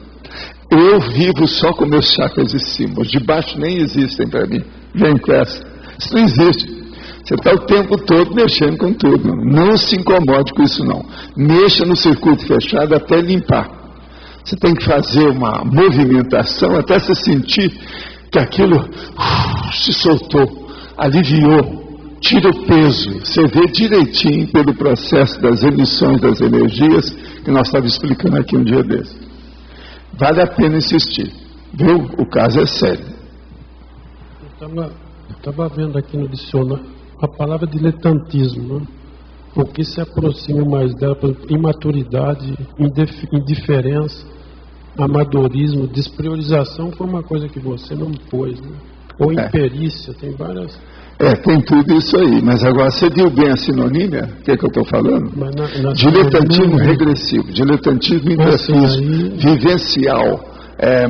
Eu vivo só com meus chakras de cima. Os de baixo nem existem para mim. Vem com essa. Isso não existe. Você está o tempo todo mexendo com tudo. Não se incomode com isso não. Mexa no circuito fechado até limpar. Você tem que fazer uma movimentação até você sentir que aquilo se soltou, aliviou. Tira o peso, você vê direitinho pelo processo das emissões das energias que nós estávamos explicando aqui um dia desse. Vale a pena insistir, viu? O caso é sério. Eu estava vendo aqui no dicionário a palavra diletantismo, né? O que se aproxima mais dela, por exemplo, imaturidade, indiferença, amadorismo, despriorização foi uma coisa que você não pôs, né? Ou imperícia, tem várias... tem tudo isso aí, mas agora você viu bem a sinonímia? O que é que eu estou falando? Diletantismo regressivo, diletantismo intrafísico, vivencial,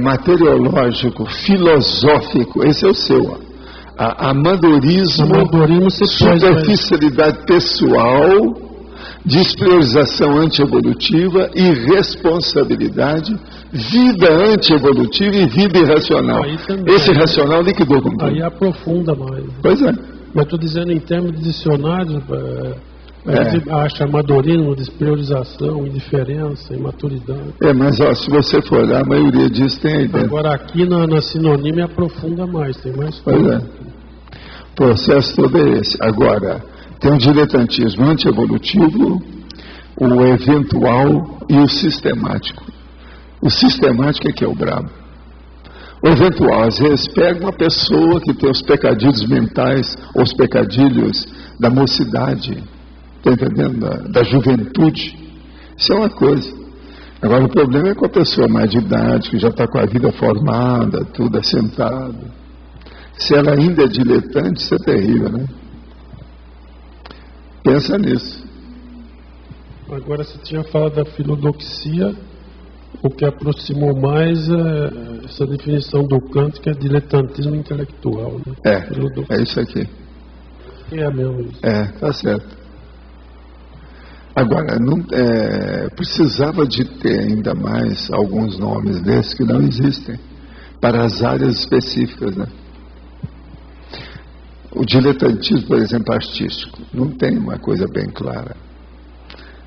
materiológico, filosófico, esse é o seu. Amadorismo superficialidade pessoal, despriorização antievolutiva, irresponsabilidade, vida antievolutiva e vida irracional. Esse irracional liquidou com tudo. Aí aprofunda mais. Pois é. Mas estou dizendo em termos de dicionário, acha amadorismo, despriorização, indiferença, imaturidade. Mas se você for olhar, a maioria disso tem aí dentro. Agora aqui na sinônima aprofunda mais, tem mais coisa. Pois é. O processo todo é esse. Agora, tem o diletantismo antievolutivo, o eventual e o sistemático. O sistemático é que é o brabo. O eventual, às vezes, pega uma pessoa que tem os pecadilhos mentais, ou os pecadilhos da mocidade, está entendendo? Da juventude. Isso é uma coisa. Agora, o problema é com a pessoa mais de idade, que já está com a vida formada, tudo assentado. Se ela ainda é diletante, isso é terrível, né? Pensa nisso. Agora, você tinha falado da filodoxia, o que aproximou mais é essa definição do Kant, que é diletantismo intelectual. Né? É isso aqui. É mesmo isso. Tá certo. Agora, precisava de ter ainda mais alguns nomes desses que não existem, para as áreas específicas, né? O diletantismo, por exemplo, artístico, não tem uma coisa bem clara.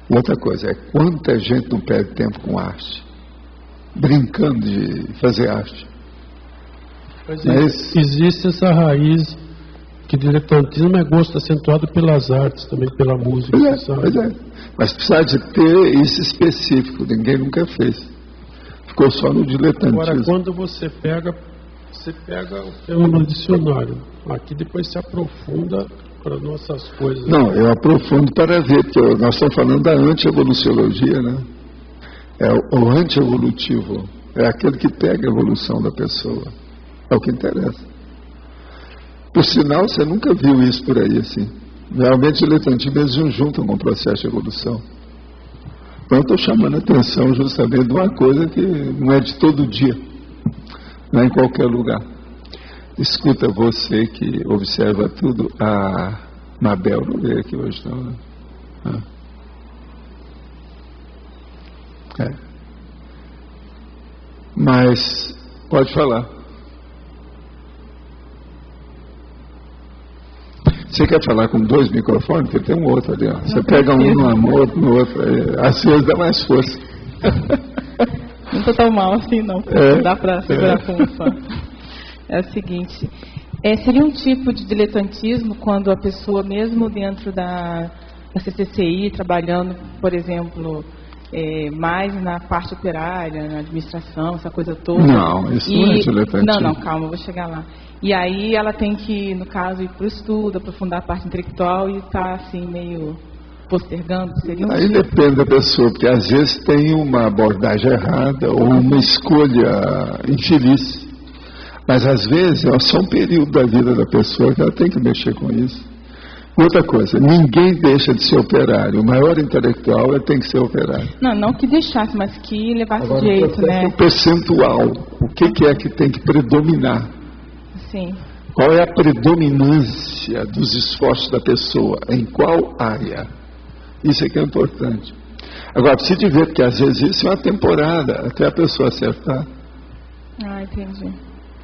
Outra coisa é quanta gente não perde tempo com arte, brincando de fazer arte. Mas existe essa raiz que diletantismo é gosto acentuado pelas artes, também pela música. Pois é. Mas precisa de ter isso específico, ninguém nunca fez. Ficou só no diletantismo. Agora, quando você pega o termo no dicionário, aqui depois se aprofunda para nossas coisas. Não, eu aprofundo para ver, porque nós estamos falando da antievoluciologia, né? É o antievolutivo, é aquele que pega a evolução da pessoa. É o que interessa. Por sinal, você nunca viu isso por aí, assim. Realmente, diletantismo, eles não juntam com o processo de evolução. Então, eu estou chamando a atenção justamente de uma coisa que não é de todo dia, não é em qualquer lugar. Escuta, você que observa tudo. A Mabel não veio aqui hoje, não, né? Mas, pode falar. Você quer falar com 2 microfones? Porque tem um outro ali, ó. Você pega um no amor, outro no outro. Às vezes dá mais força. Não estou tão mal assim, não. Dá para segurar com um só. é o seguinte, seria um tipo de diletantismo quando a pessoa, mesmo dentro da CCCI, trabalhando, por exemplo, mais na parte operária, na administração, essa coisa toda. Não, isso não é diletantismo. Não, calma, eu vou chegar lá. E aí ela tem que, no caso, ir para o estudo, aprofundar a parte intelectual e está assim, meio postergando. Seria um aí tipo... depende da pessoa, porque às vezes tem uma abordagem errada ou uma escolha infeliz. Mas às vezes é só um período da vida da pessoa que ela tem que mexer com isso. Outra coisa, ninguém deixa de ser operário. O maior intelectual tem que ser operário. Não que deixasse, mas que levasse agora, jeito, né? O percentual, o que é que tem que predominar? Sim. Qual é a predominância dos esforços da pessoa? Em qual área? Isso é que é importante. Agora, precisa de ver, porque às vezes isso é uma temporada, até a pessoa acertar. Entendi.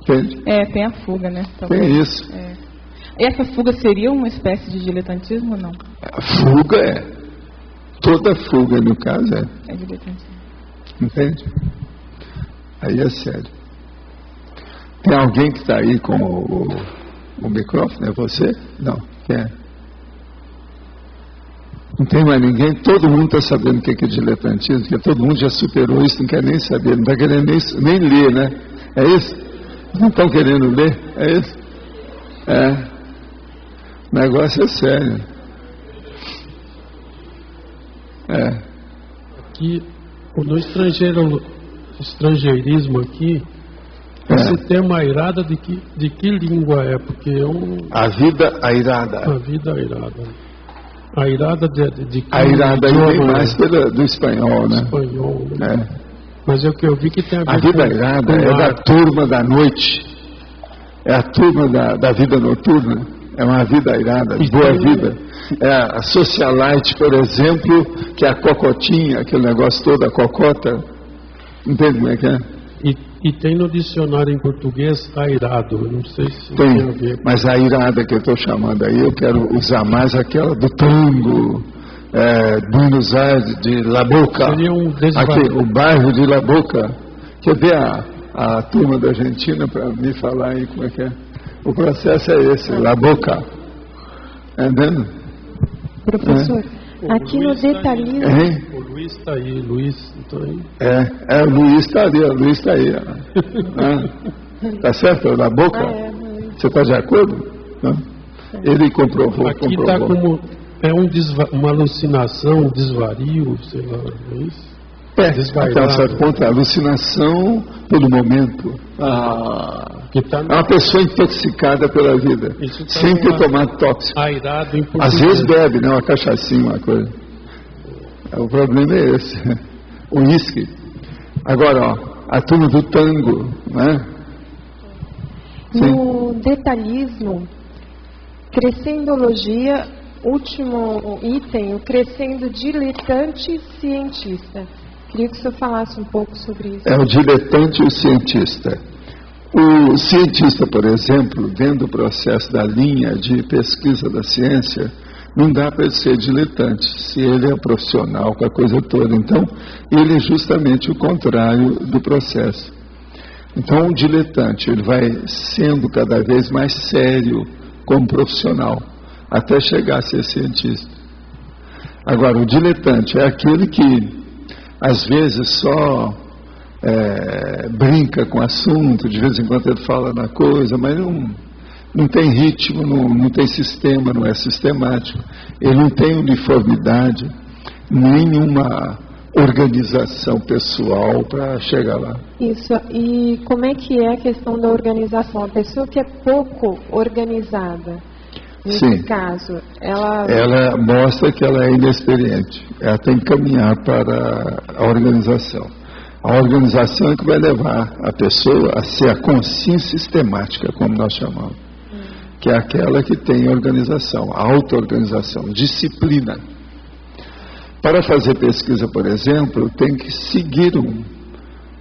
Entende? Tem a fuga, né? Talvez. Tem isso. E essa fuga seria uma espécie de diletantismo ou não? A fuga é. Toda fuga, no caso, é. É diletantismo. Entende? Aí é sério. Tem alguém que está aí com o microfone? É você? Não. Quem é? Não tem mais ninguém? Todo mundo está sabendo o que é diletantismo, porque todo mundo já superou isso, não quer nem saber, não está querendo nem ler, né? É isso? Não estão querendo ler? É isso? O negócio é sério. Aqui, no estrangeirismo aqui, esse termo airada de que língua é? Porque a vida airada. A vida airada. Airada de que airada aí vem mais do espanhol, né? Espanhol, né? Mas é o que eu vi que tem a ver a vida airada é da turma da noite. É a turma da vida noturna. É uma vida airada, boa vida. É a socialite, por exemplo, que é a cocotinha, aquele negócio todo, a cocota. Entende como é que é? E tem no dicionário em português airado, eu não sei se tem a ver. Mas a airada que eu estou chamando aí, eu quero usar mais aquela do tango, Buenos Aires, de La Boca. Seria aqui, o bairro de La Boca. Quer ver a turma da Argentina para me falar aí como é que é? O processo é esse, La Boca. Entendendo? Professor, aqui no detalhismo... O Luiz está aí, Luiz está aí. O Luiz está ali, o Luiz está aí. Tá certo? La Boca? Você está de acordo? Ele comprovou. Aqui está como... uma alucinação, um desvario, sei lá, é isso? Até um certo ponto, a alucinação pelo momento. É uma pessoa intoxicada pela vida, sem ter tomado tóxico. Às vezes bebe, né? Uma cachaçinha, uma coisa. O problema é esse. O uísque. Agora, a turma do tango, né? No detalhismo, crescendologia, último item, o crescendo diletante cientista. Queria que o senhor falasse um pouco sobre isso. É o diletante e o cientista. O cientista, por exemplo, vendo o processo da linha de pesquisa da ciência, não dá para ele ser diletante, se ele é profissional com a coisa toda. Então, ele é justamente o contrário do processo. Então, o diletante, ele vai sendo cada vez mais sério como profissional, até chegar a ser cientista. Agora, o diletante é aquele que às vezes só brinca com o assunto, de vez em quando ele fala na coisa, mas não tem ritmo, não tem sistema, não é sistemático. Ele não tem uniformidade, nenhuma organização pessoal para chegar lá. Isso, e como é que é a questão da organização? A pessoa que é pouco organizada, nesse caso, ela mostra que ela é inexperiente. Ela tem que caminhar para a organização. A organização é que vai levar a pessoa a ser a consciência sistemática, como nós chamamos. Que é aquela que tem organização, auto-organização, disciplina. Para fazer pesquisa, por exemplo, tem que seguir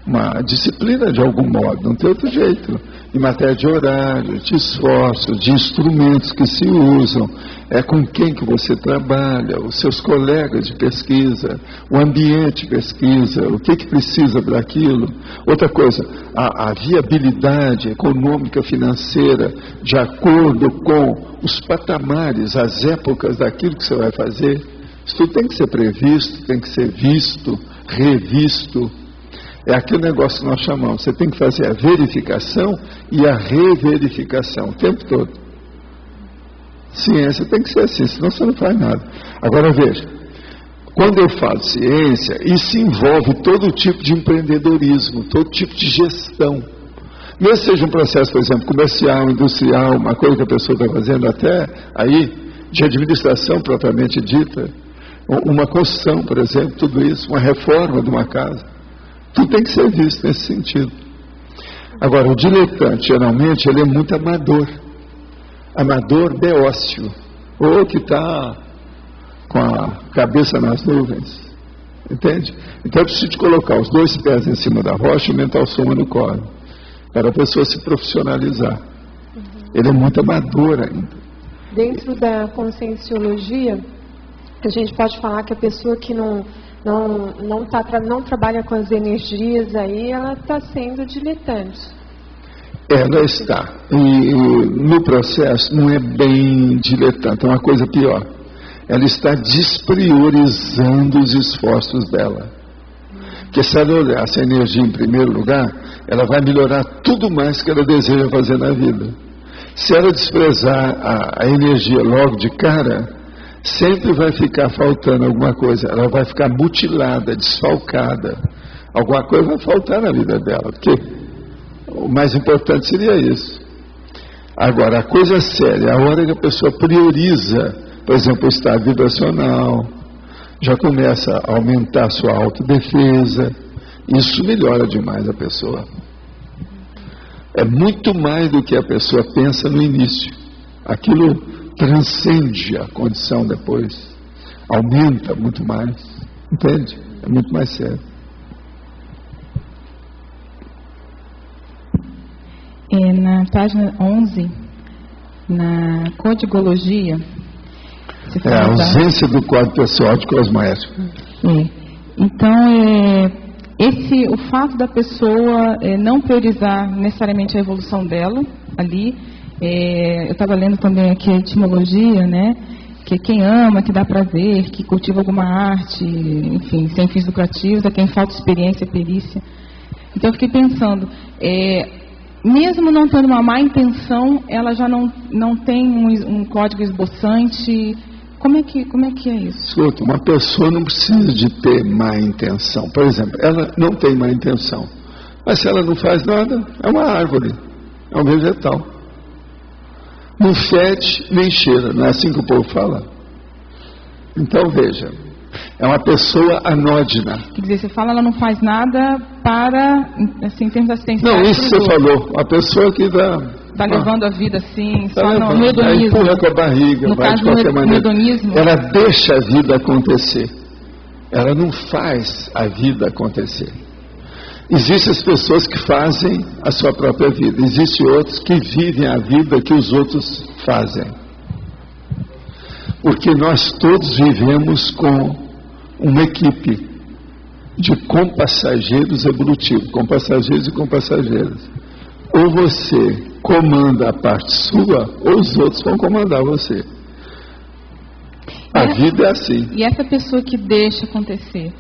uma disciplina de algum modo, não tem outro jeito. Em matéria de horário, de esforços, de instrumentos que se usam, com quem que você trabalha, os seus colegas de pesquisa, o ambiente de pesquisa, o que precisa para aquilo. Outra coisa, a viabilidade econômica, financeira, de acordo com os patamares, as épocas daquilo que você vai fazer. Isso tudo tem que ser previsto, tem que ser visto, revisto. É aquele negócio que nós chamamos, você tem que fazer a verificação e a reverificação o tempo todo. Ciência tem que ser assim, senão você não faz nada. Agora veja, quando eu falo ciência, isso envolve todo tipo de empreendedorismo, todo tipo de gestão. Mesmo seja um processo, por exemplo, comercial, industrial, uma coisa que a pessoa está fazendo até aí, de administração propriamente dita, uma construção, por exemplo, tudo isso, uma reforma de uma casa. Tudo tem que ser visto nesse sentido. Agora, o diletante, geralmente, ele é muito amador. Amador beócio. Ou que está com a cabeça nas nuvens. Entende? Então, eu preciso de colocar os 2 pés em cima da rocha e aumentar o som no colo. Para a pessoa se profissionalizar. Ele é muito amador ainda. Dentro da conscienciologia, a gente pode falar que a pessoa que não trabalha com as energias aí, ela está sendo diletante. Ela está. E no processo não é bem diletante, é uma coisa pior. Ela está despriorizando os esforços dela. Porque se ela olhar essa energia em primeiro lugar, ela vai melhorar tudo mais que ela deseja fazer na vida. Se ela desprezar a energia logo de cara, sempre vai ficar faltando alguma coisa, ela vai ficar mutilada, desfalcada, alguma coisa vai faltar na vida dela, porque o mais importante seria isso. Agora, a coisa séria, a hora que a pessoa prioriza, por exemplo, o estado vibracional, já começa a aumentar a sua autodefesa, isso melhora demais a pessoa. É muito mais do que a pessoa pensa no início. Aquilo transcende a condição depois, aumenta muito mais, entende? É muito mais sério. Na página 11, na codigologia, a ausência do código pessoal de cosmoético. Então, o fato da pessoa não priorizar necessariamente a evolução dela ali. Eu estava lendo também aqui a etimologia, né? Que quem ama, que dá prazer, que cultiva alguma arte, enfim, sem fins lucrativos, é quem falta experiência, perícia. Então eu fiquei pensando, mesmo não tendo uma má intenção, ela já não tem um código esboçante. Como é que é isso? Escuta, uma pessoa não precisa de ter má intenção. Por exemplo, ela não tem má intenção, mas se ela não faz nada, é uma árvore, é um vegetal. Não fede nem cheira, não é assim que o povo fala? Então veja, é uma pessoa anódina. Quer dizer, você fala, ela não faz nada para, assim, em termos assistênciais. Não, isso você falou, a pessoa que está levando a vida assim, só no hedonismo. Empurra com a barriga, no vai caso de qualquer maneira. Ela deixa a vida acontecer. Ela não faz a vida acontecer. Existem as pessoas que fazem a sua própria vida. Existem outros que vivem a vida que os outros fazem. Porque nós todos vivemos com uma equipe de compassageiros evolutivos, compassageiros e compassageiras. Ou você comanda a parte sua, ou os outros vão comandar você. A vida é assim. E essa pessoa que deixa acontecer,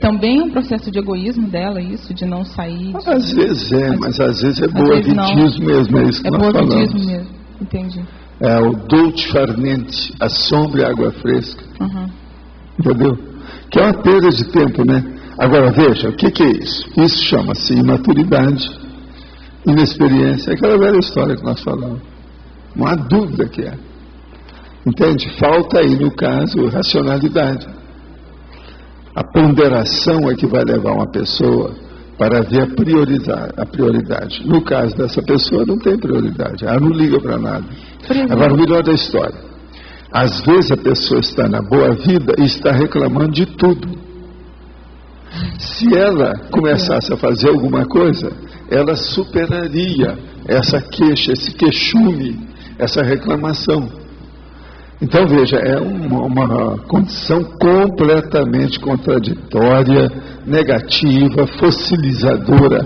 também é um processo de egoísmo dela, isso, de não sair? Às vezes mas às vezes é boavidismo mesmo, é isso que nós falamos. É boavidismo mesmo, entendi. É o dolce far niente, a sombra e a água fresca. Entendeu? Que é uma perda de tempo, né? Agora veja, o que é isso? Isso chama-se imaturidade, inexperiência, é aquela velha história que nós falamos. Não há dúvida que é. Entende? Falta aí, no caso, racionalidade. A ponderação é que vai levar uma pessoa para ver a prioridade. No caso dessa pessoa, não tem prioridade. Ela não liga para nada. Agora, o melhor da história. Às vezes a pessoa está na boa vida e está reclamando de tudo. Se ela começasse a fazer alguma coisa, ela superaria essa queixa, esse queixume, essa reclamação. Então veja, é uma condição completamente contraditória, negativa, fossilizadora.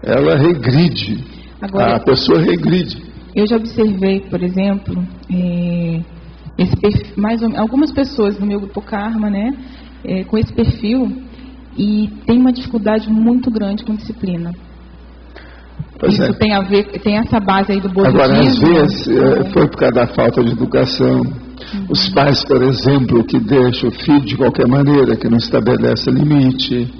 Ela regride. Agora, a pessoa regride. Eu já observei, por exemplo, esse perfil, algumas pessoas no meu grupo Karma, né, com esse perfil, e tem uma dificuldade muito grande com disciplina. Pois isso tem a ver, tem essa base aí do budismo. Agora, às vezes, foi por causa da falta de educação. Os pais, por exemplo, que deixam o filho de qualquer maneira, que não estabelece limite,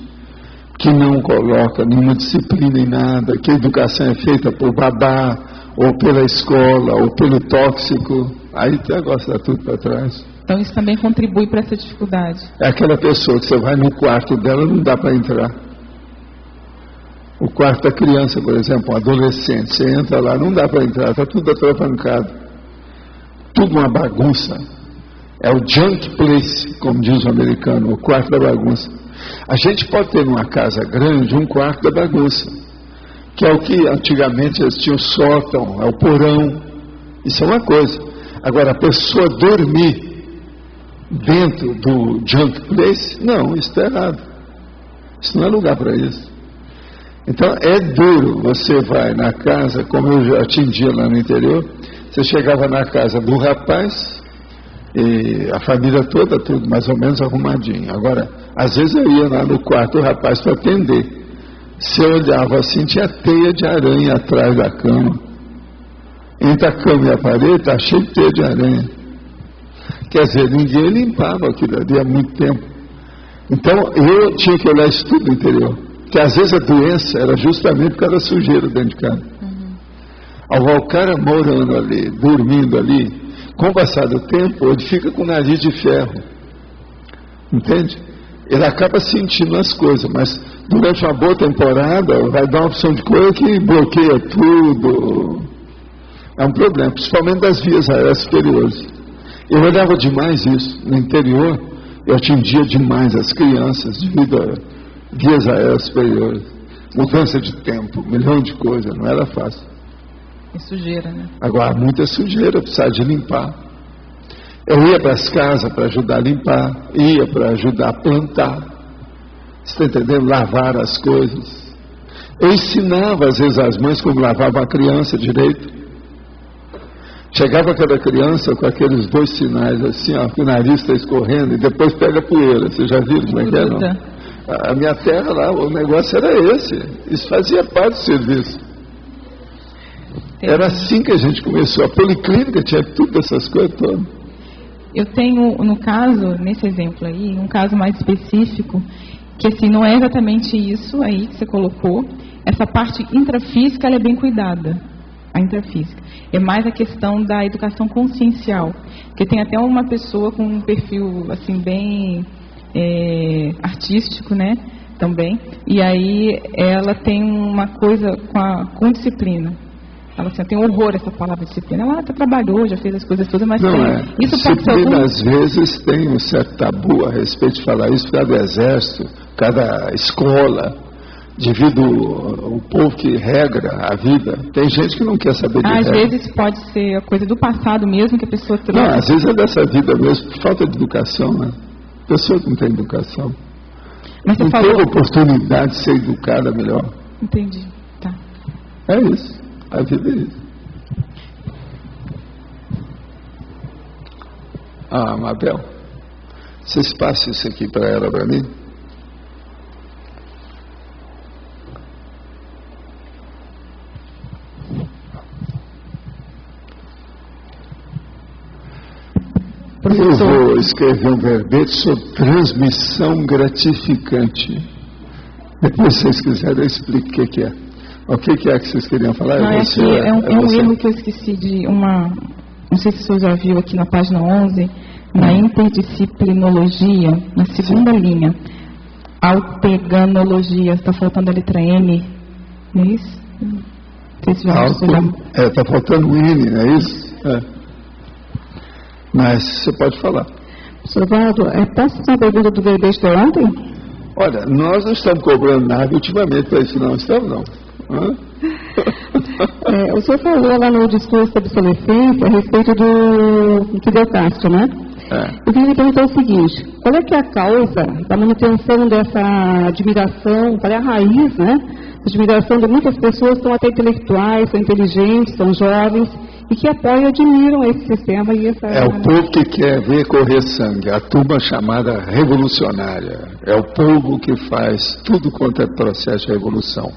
que não coloca nenhuma disciplina em nada, que a educação é feita por babá, ou pela escola, ou pelo tóxico, aí o negócio dá tudo para trás. Então isso também contribui para essa dificuldade. É aquela pessoa que você vai no quarto dela, não dá para entrar. O quarto da criança, por exemplo, um adolescente, você entra lá, não dá para entrar, está tudo atravancado. Tudo uma bagunça. É o junk place, como diz o americano, o quarto da bagunça. A gente pode ter numa casa grande um quarto da bagunça, que é o que antigamente eles tinham sótão, é o porão. Isso é uma coisa. Agora, a pessoa dormir dentro do junk place, não, isso está errado. Isso não é lugar para isso. Então é duro, você vai na casa, como eu já atendia lá no interior, você chegava na casa do rapaz e a família toda, tudo mais ou menos arrumadinho. Agora, às vezes eu ia lá no quarto do rapaz para atender. Se eu olhava assim, tinha teia de aranha atrás da cama. Entre a cama e a parede, está cheio de teia de aranha. Quer dizer, ninguém limpava aquilo ali há muito tempo. Então eu tinha que olhar isso tudo no interior. Que às vezes a doença era justamente por causa da sujeira dentro de casa. O cara morando ali, dormindo ali, com o passar do tempo, ele fica com o nariz de ferro. Entende? Ele acaba sentindo as coisas, mas durante uma boa temporada vai dar uma opção de coisa que bloqueia tudo. É um problema, principalmente das vias aéreas superiores. Eu olhava demais isso. No interior, eu atendia demais as crianças devido a vias aéreas superiores, mudança de tempo, um milhão de coisas, não era fácil. É sujeira, né? Agora, muita sujeira, precisava de limpar. Eu ia para as casas para ajudar a limpar, ia para ajudar a plantar, você está entendendo? Lavar as coisas. Eu ensinava às vezes as mães como lavavam a criança direito. Chegava aquela criança com aqueles dois sinais assim, ó, que o nariz está escorrendo e depois pega poeira. Vocês já viram como é que é, não? A minha terra lá, o negócio era esse. Isso fazia parte do serviço. Era assim que a gente começou. A policlínica tinha tudo essas coisas todas. Eu tenho, no caso, nesse exemplo aí, um caso mais específico, que assim, não é exatamente isso aí que você colocou. Essa parte intrafísica, ela é bem cuidada. A intrafísica. É mais a questão da educação consciencial. Porque tem até uma pessoa com um perfil, assim, bem... artístico, né, também, e aí ela tem uma coisa com disciplina. Ela assim, tem horror a essa palavra disciplina. Ela trabalhou, já fez as coisas todas, mas não tem, isso pode ser às vezes tem um certo tabu a respeito de falar isso por causa do exército, por causa da escola, devido ao povo que regra a vida. Tem gente que não quer saber de às regra. vezes pode ser a coisa do passado mesmo que a pessoa trouxe. Não, às vezes é dessa vida mesmo, por falta de educação, né? Pessoa que não tem educação. Mas você não falou... teve oportunidade de ser educada melhor. Entendi, tá. É isso, a vida é isso. Ah, Mabel, vocês passam isso aqui para ela, para mim? Eu vou escrever um verbete sobre transmissão gratificante. Depois, se vocês quiserem, eu explico o que é. O que é que vocês queriam falar? Não, é um erro que eu esqueci de uma... Não sei se você já viu aqui na página 11, na interdisciplinologia, na segunda linha. Alteganologia, está faltando a letra N, não é isso? Não sei se já está faltando o N, não é isso? É. Mas você pode falar. Professor Valdo, posso fazer a pergunta do verbete de ontem? Olha, nós não estamos cobrando nada ultimamente para isso, não estamos, não. O senhor falou lá no discurso da obsolescência a respeito do Fidel Castro, né? Eu queria perguntar o seguinte: qual é que é a causa da manutenção dessa admiração, qual é a raiz, né? A admiração de muitas pessoas que são até intelectuais, são inteligentes, são jovens, e que apoiam e admiram esse sistema e essa... É o povo que quer ver correr sangue, a turma chamada revolucionária. É o povo que faz tudo quanto é processo de revolução.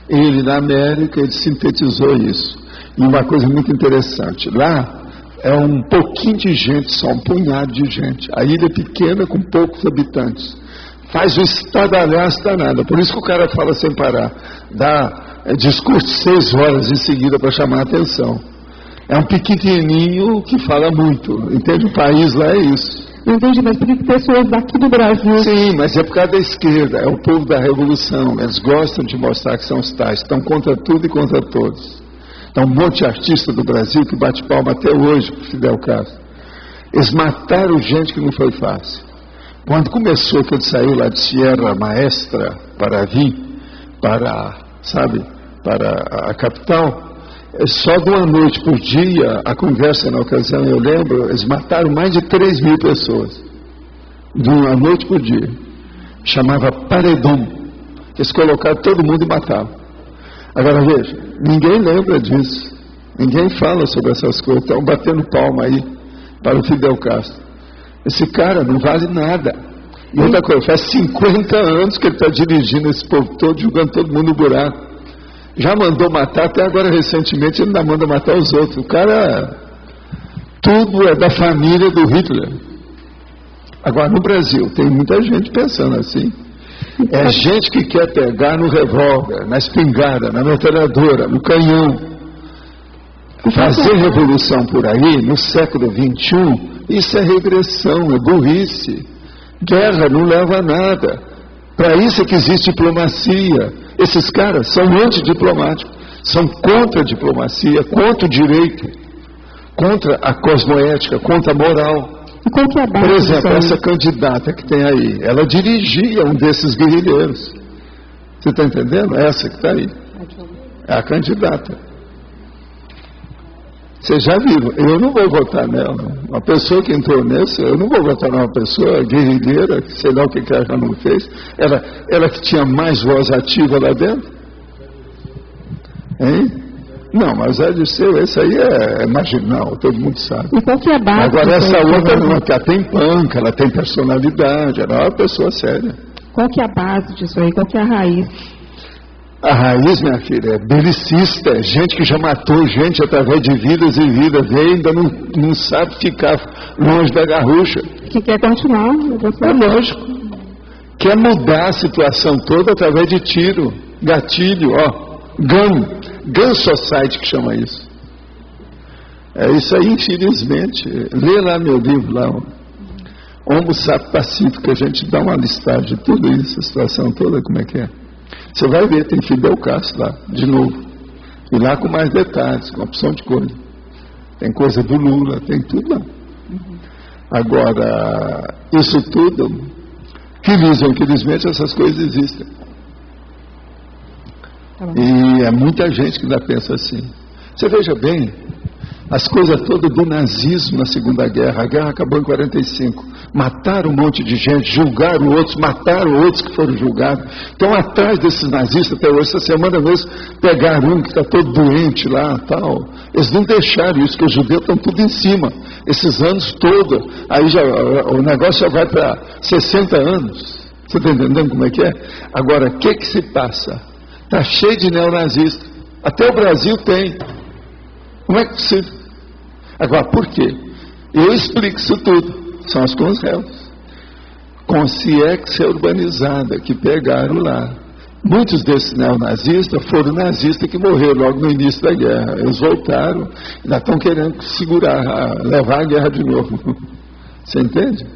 Ele, na América, ele sintetizou isso. E uma coisa muito interessante, lá é um pouquinho de gente, só um punhado de gente. A ilha é pequena, com poucos habitantes. Faz um estadalhaço danado. Por isso que o cara fala sem parar. Dá discurso de 6 horas em seguida para chamar a atenção. É um pequenininho que fala muito. Entende? O país lá é isso. Não entendi, mas por que pessoas daqui do Brasil... Sim, mas é por causa da esquerda. É o povo da revolução. Eles gostam de mostrar que são os tais. Estão contra tudo e contra todos. Então, um monte de artista do Brasil que bate palma até hoje para Fidel Castro. Eles mataram gente que não foi fácil. Quando começou, que ele saiu lá de Sierra Maestra para vir para a capital, só de uma noite por dia, a conversa na ocasião, eu lembro, eles mataram mais de 3.000 pessoas. De uma noite por dia. Chamava paredão. Eles colocaram todo mundo e matavam. Agora veja, ninguém lembra disso. Ninguém fala sobre essas coisas. Estão batendo palma aí para o Fidel Castro. Esse cara não vale nada. E outra coisa, faz 50 anos que ele está dirigindo esse povo todo, jogando todo mundo no buraco. Já mandou matar, até agora recentemente ele ainda manda matar os outros. O cara, tudo é da família do Hitler. Agora no Brasil, tem muita gente pensando assim. É gente que quer pegar no revólver, na espingarda, na metralhadora, no canhão. Fazer revolução por aí, no século XXI, isso é regressão, é burrice. Guerra não leva a nada. Para isso é que existe diplomacia. Esses caras são antidiplomáticos, são contra a diplomacia, contra o direito, contra a cosmoética, contra a moral. Por exemplo, essa candidata que tem aí, ela dirigia um desses guerrilheiros. Você está entendendo? Essa que está aí. É a candidata. Vocês já viram, eu não vou votar nela. Uma pessoa que entrou nessa, eu não vou votar numa pessoa guerrilheira, que sei lá o que ela já não fez. Ela que tinha mais voz ativa lá dentro. Hein? Não, mas é de seu, esse aí é marginal, todo mundo sabe. E qual que é a base? Agora essa outra não, que ela tem panca, ela tem personalidade, ela é uma pessoa séria. Qual que é a base disso aí? Qual que é a raiz? A raiz, minha filha, é belicista, é gente que já matou gente através de vidas e vidas, e ainda não sabe ficar longe da garrucha. Que quer continuar. É lógico. Quer mudar a situação toda através de tiro, gatilho, gun society que chama isso. É isso aí, infelizmente. Lê lá meu livro, lá, Homo Sapiens Pacífico, a gente dá uma listagem de tudo isso, a situação toda, como é que é. Você vai ver, tem Fidel Castro lá, de novo. E lá com mais detalhes, com opção de coisa. Tem coisa do Lula, tem tudo lá. Agora, isso tudo, feliz ou infelizmente, essas coisas existem. E é muita gente que ainda pensa assim. Você veja bem, as coisas todas do nazismo na Segunda Guerra. A guerra acabou em 45. Mataram um monte de gente, julgaram outros, mataram outros que foram julgados. Estão atrás desses nazistas até hoje. Essa semana mesmo pegaram um que está todo doente lá, tal. Eles não deixaram isso, porque os judeus estão tudo em cima. Esses anos todos, aí já, o negócio já vai para 60 anos. Você está entendendo como é que é? Agora, o que se passa? Está cheio de neonazistas. Até o Brasil tem. Como é que é possível? Agora, por quê? Eu explico isso tudo. São as consréus. Consciência urbanizada, que pegaram lá. Muitos desses neonazistas foram nazistas que morreram logo no início da guerra. Eles voltaram, ainda estão querendo segurar, levar a guerra de novo. Você entende?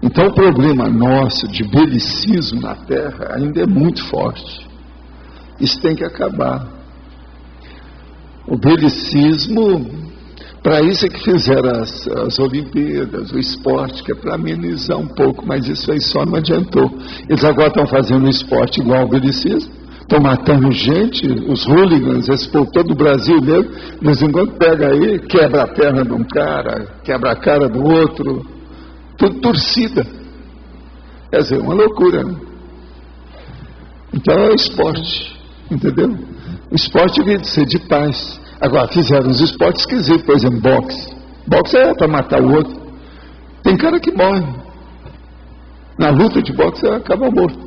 Então o problema nosso de belicismo na Terra ainda é muito forte. Isso tem que acabar. O belicismo, Para isso é que fizeram as Olimpíadas, o esporte, que é para amenizar um pouco, mas isso aí só não adiantou. Eles agora estão fazendo um esporte igual ao belicismo, estão matando gente, os hooligans, esse povo todo do Brasil mesmo, de vez em quando pega aí, quebra a perna de um cara, quebra a cara do outro, tudo torcida. Quer dizer, uma loucura, né? Então é o esporte, entendeu? O esporte devia ser de paz. Agora, fizeram os esportes esquisitos, por exemplo, boxe. Boxe é para matar o outro. Tem cara que morre. Na luta de boxe, acaba morto.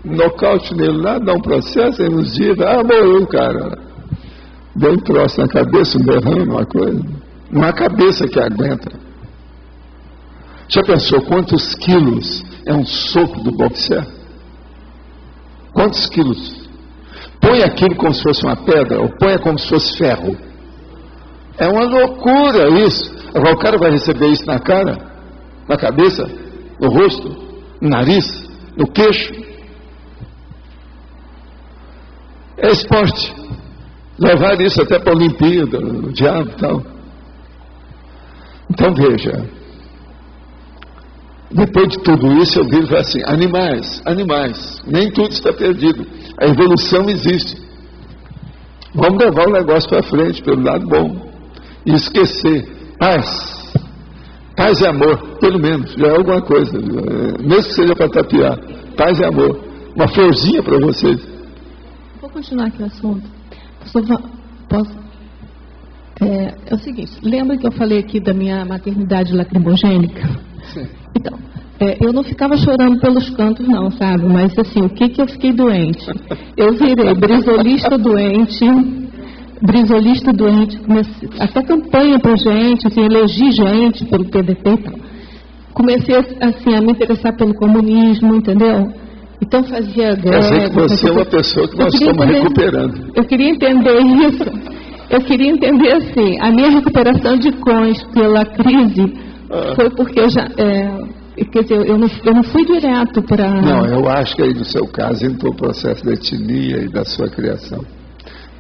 Nocaute nele lá, dá um processo, aí uns dias, morreu o cara. Deu um troço na cabeça, um derrame, uma coisa. Não há cabeça que aguenta. Já pensou quantos quilos é um soco do boxer? Quantos quilos? Põe aquilo como se fosse uma pedra, ou põe como se fosse ferro. É uma loucura isso. Agora o cara vai receber isso na cara, na cabeça, no rosto, no nariz, no queixo. É esporte. Levar isso até para a Olimpíada, o diabo e tal. Então veja, depois de tudo isso eu digo assim, animais, nem tudo está perdido. A evolução existe. Vamos levar o negócio para frente, pelo lado bom. E esquecer. Paz. Paz e amor, pelo menos. Já é alguma coisa. Mesmo que seja para tapear. Paz e amor. Uma florzinha para vocês. Vou continuar aqui o assunto. Posso? É o seguinte, lembra que eu falei aqui da minha maternidade lacrimogênica? Sim. Então, eu não ficava chorando pelos cantos não, sabe? Mas assim, o que eu fiquei doente? Eu virei brisolista doente, comecei, até campanha pra gente, assim, elegi gente pelo PDT e tal. Comecei assim, a me interessar pelo comunismo, entendeu? Então fazia greve. Quer dizer que você é uma pessoa que nós estamos recuperando. Eu queria entender isso. Eu queria entender assim, a minha recuperação de cões pela crise foi porque eu já... quer dizer, eu não fui direto para... Não, eu acho que aí no seu caso entrou o processo da etnia e da sua criação.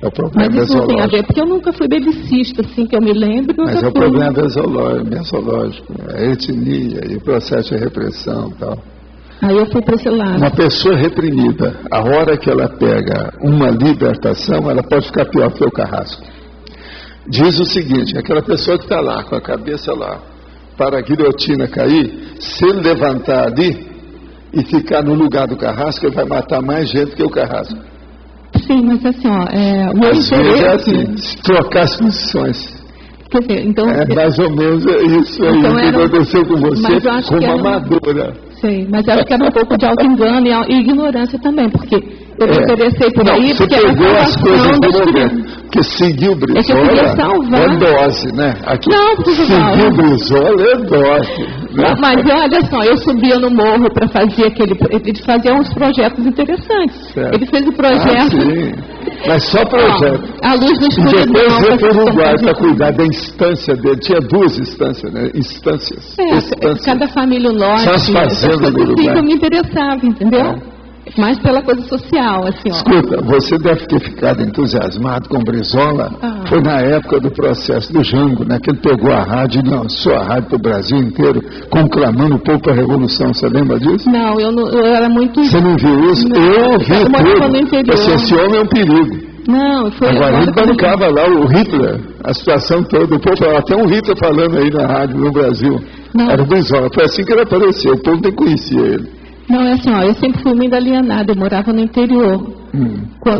É o problema mas isso não tem a ver, porque eu nunca fui bebicista, assim, que eu me lembro. Mas é o problema mesológico, a etnia e o processo de repressão e tal. Aí eu fui para esse lado. Uma pessoa reprimida, a hora que ela pega uma libertação, ela pode ficar pior que o carrasco. Diz o seguinte, aquela pessoa que está lá, com a cabeça lá, para a guilhotina cair, se ele levantar ali e ficar no lugar do carrasco, ele vai matar mais gente que o carrasco. Sim, mas assim, o meu interesse... é assim, se trocar as funções. Quer dizer, então... mais ou menos isso aí então que aconteceu com você, como amadora. Sei, mas acho que era um pouco de auto-engano e ignorância também, porque eu me interessei por aí... Você pegou as coisas do momento, porque seguir o Brizola é dose, né? Aqui, seguir o Brizola é dose. Né? Mas olha só, eu subia no morro para fazer ele fazia uns projetos interessantes. Certo. Ele fez o projeto... sim. Mas só projeto. A luz do escuro. E depois ia para o Uruguai para cuidar da instância dele. Tinha 2 instâncias, né? Instâncias. Cada família norte. Só as fazendas do Uruguai. Sim, que eu me interessava, entendeu? Mais pela coisa social, assim, ó. Escuta, você deve ter ficado entusiasmado com o Brizola. Foi na época do processo do Jango, né? Que ele pegou a rádio e lançou a rádio para o Brasil inteiro, conclamando o povo para a Revolução. Você lembra disso? Não, eu era muito... Você não viu isso? Não, eu vi tudo. Esse homem é um perigo. Não, foi... Agora ele bancava lá o Hitler, a situação toda. O povo, até um Hitler falando aí na rádio no Brasil. Não. Era o Brizola. Foi assim que ele apareceu. O povo nem conhecia ele. Não, é assim, ó, eu sempre fui muito alienada, eu morava no interior.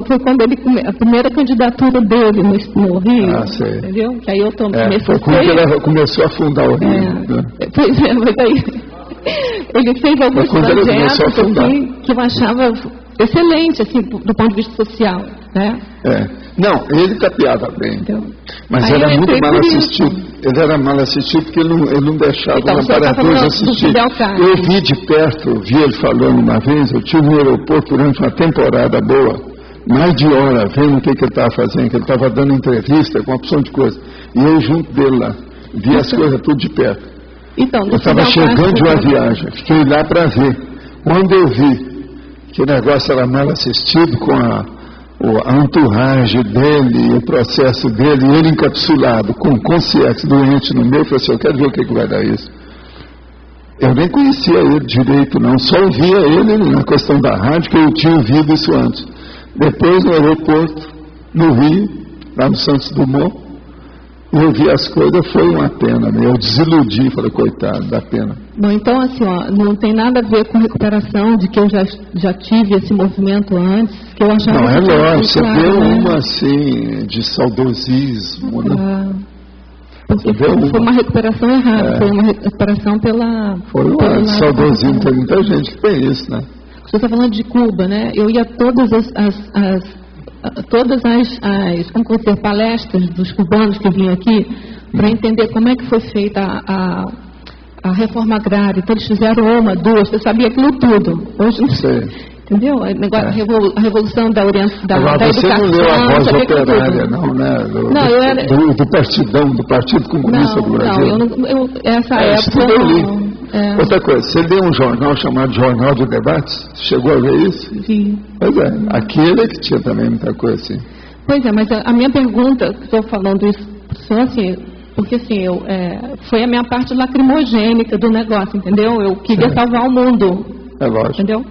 Foi quando a primeira candidatura dele no Rio, sei. Entendeu? Que aí eu comecei... Foi quando ele começou a fundar o Rio. Né? Pois é, mas aí ele fez alguns projetos assim, que eu achava excelente, assim, do ponto de vista social, né? Não, ele tapeava bem. Então, mas era muito mal assistido. Ele era mal assistido porque ele não deixava os amparadores assistir. Eu vi de perto, vi ele falando uma vez, eu tive no aeroporto durante uma temporada boa, mais de hora, vendo o que ele estava fazendo, que ele estava dando entrevista com uma opção de coisa. E eu junto dele lá, vi as coisas tudo de perto. Então, eu estava chegando de uma viagem, fiquei lá para ver. Quando eu vi que o negócio era mal assistido com a entourage dele, o processo dele, ele encapsulado com consciência doente no meio, eu falei assim, eu quero ver o que vai dar isso. Eu nem conhecia ele direito não, só ouvia ele na questão da rádio, que eu tinha ouvido isso antes. Depois no aeroporto, no Rio, lá no Santos Dumont, eu vi as coisas, foi uma pena, eu desiludi, falei, coitado, dá pena. Bom, então assim, ó, não tem nada a ver com recuperação, de que eu já tive esse movimento antes, que eu achava... Não, é lógico, você claro, deu né? uma assim, de saudosismo, né? Porque foi uma recuperação errada, foi uma recuperação pela... Foi uma saudosismo, tem muita gente que tem isso, né? Você está falando de Cuba, né? Eu ia todas as como dizer, palestras dos cubanos que vinham aqui para entender como é que foi feita a reforma agrária. Então eles fizeram uma, duas, você sabia aquilo tudo. Hoje não sei. Entendeu? A revolução da educação. Agora você não leu a Voz Operária, não, né? Do Partidão, do Partido Comunista do Brasil. Não, essa época... Eu li. Outra coisa, você leu um jornal chamado Jornal de Debates? Chegou a ver isso? Sim. Pois é, aquele que tinha também muita coisa assim. Pois é, mas a minha pergunta, estou falando isso só assim, porque assim, foi a minha parte lacrimogênica do negócio, entendeu? Eu queria salvar o mundo. É lógico. Entendeu?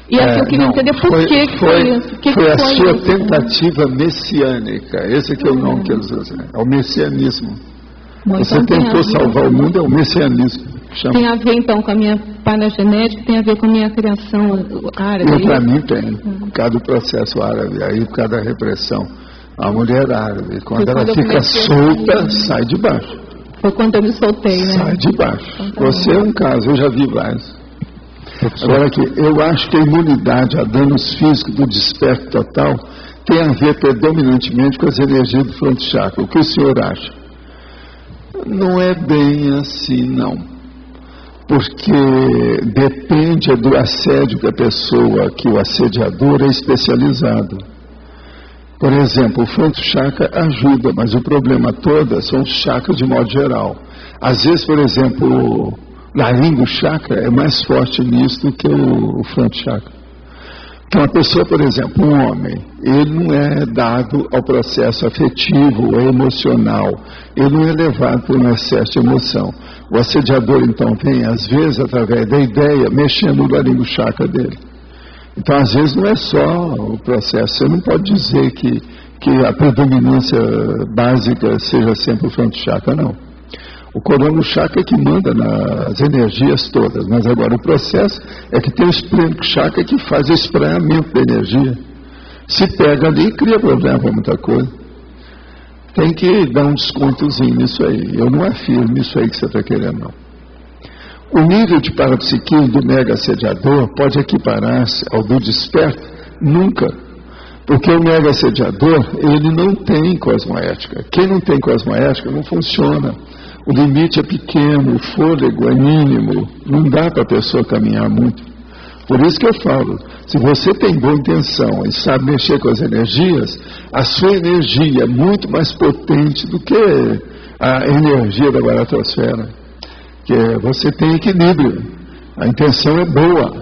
E assim, eu queria entender por que foi isso. Foi a sua tentativa messiânica, esse que eu não quero dizer, é o messianismo. Bom, você então tentou salvar o mundo, é o messianismo. Tem a ver então com a minha paleogenética, tem a ver com a minha criação árabe? Para mim tem, por causa do processo árabe, aí por causa da repressão. A mulher árabe, quando ela fica solta, sai de baixo. Foi quando eu me soltei, né? Sai de baixo. Então, você é um caso, eu já vi vários. Agora aqui, eu acho que a imunidade a danos físicos do desperto total tem a ver predominantemente com as energias do fronte chakra. O que o senhor acha? Não é bem assim, não. Porque depende do assédio que a pessoa, que o assediador é especializado. Por exemplo, o fronto chakra ajuda, mas o problema todo são os chakras de modo geral. Às vezes, por exemplo, o laringo chakra é mais forte nisso do que o fronto chakra. Porque uma pessoa, por exemplo, um homem, ele não é dado ao processo afetivo ou emocional, ele não é levado por um excesso de emoção. O assediador, então, vem, às vezes, através da ideia, mexendo no laringo chakra dele. Então, às vezes, não é só o processo. Você não pode dizer que a predominância básica seja sempre o fronto chakra, não. O corono chakra é que manda nas energias todas, mas agora o processo é que tem o esplênico chakra que faz o espraiamento da energia. Se pega ali, cria problema para muita coisa. Tem que dar um descontozinho nisso aí. Eu não afirmo isso aí que você está querendo, não. O nível de parapsiquismo do mega assediador pode equiparar-se ao do desperto? Nunca. Porque o mega assediador, ele não tem cosmoética. Quem não tem cosmoética não funciona. O limite é pequeno, o fôlego é mínimo, não dá para a pessoa caminhar muito. Por isso que eu falo, se você tem boa intenção e sabe mexer com as energias, a sua energia é muito mais potente do que a energia da baratosfera. Que você tem equilíbrio, a intenção é boa.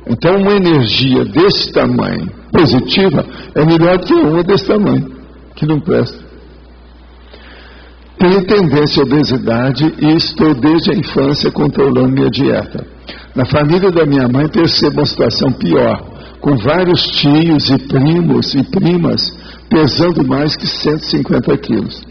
Então uma energia desse tamanho, positiva, é melhor do que uma desse tamanho, que não presta. Tenho tendência à obesidade e estou desde a infância controlando minha dieta. Na família da minha mãe percebo uma situação pior, com vários tios e primos e primas pesando mais que 150 quilos.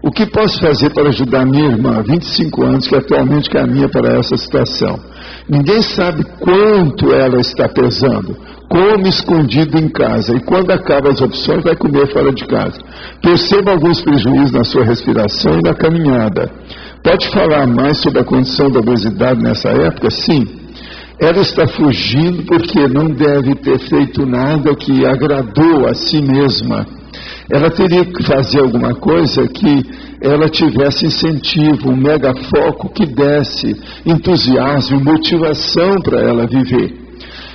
O que posso fazer para ajudar minha irmã, 25 anos, que atualmente caminha para essa situação? Ninguém sabe quanto ela está pesando, come escondido em casa e quando acaba as opções vai comer fora de casa. Perceba alguns prejuízos na sua respiração e na caminhada. Pode falar mais sobre a condição da obesidade nessa época? Sim. Ela está fugindo porque não deve ter feito nada que agradou a si mesma. Ela teria que fazer alguma coisa que ela tivesse incentivo, um mega foco que desse entusiasmo, motivação para ela viver.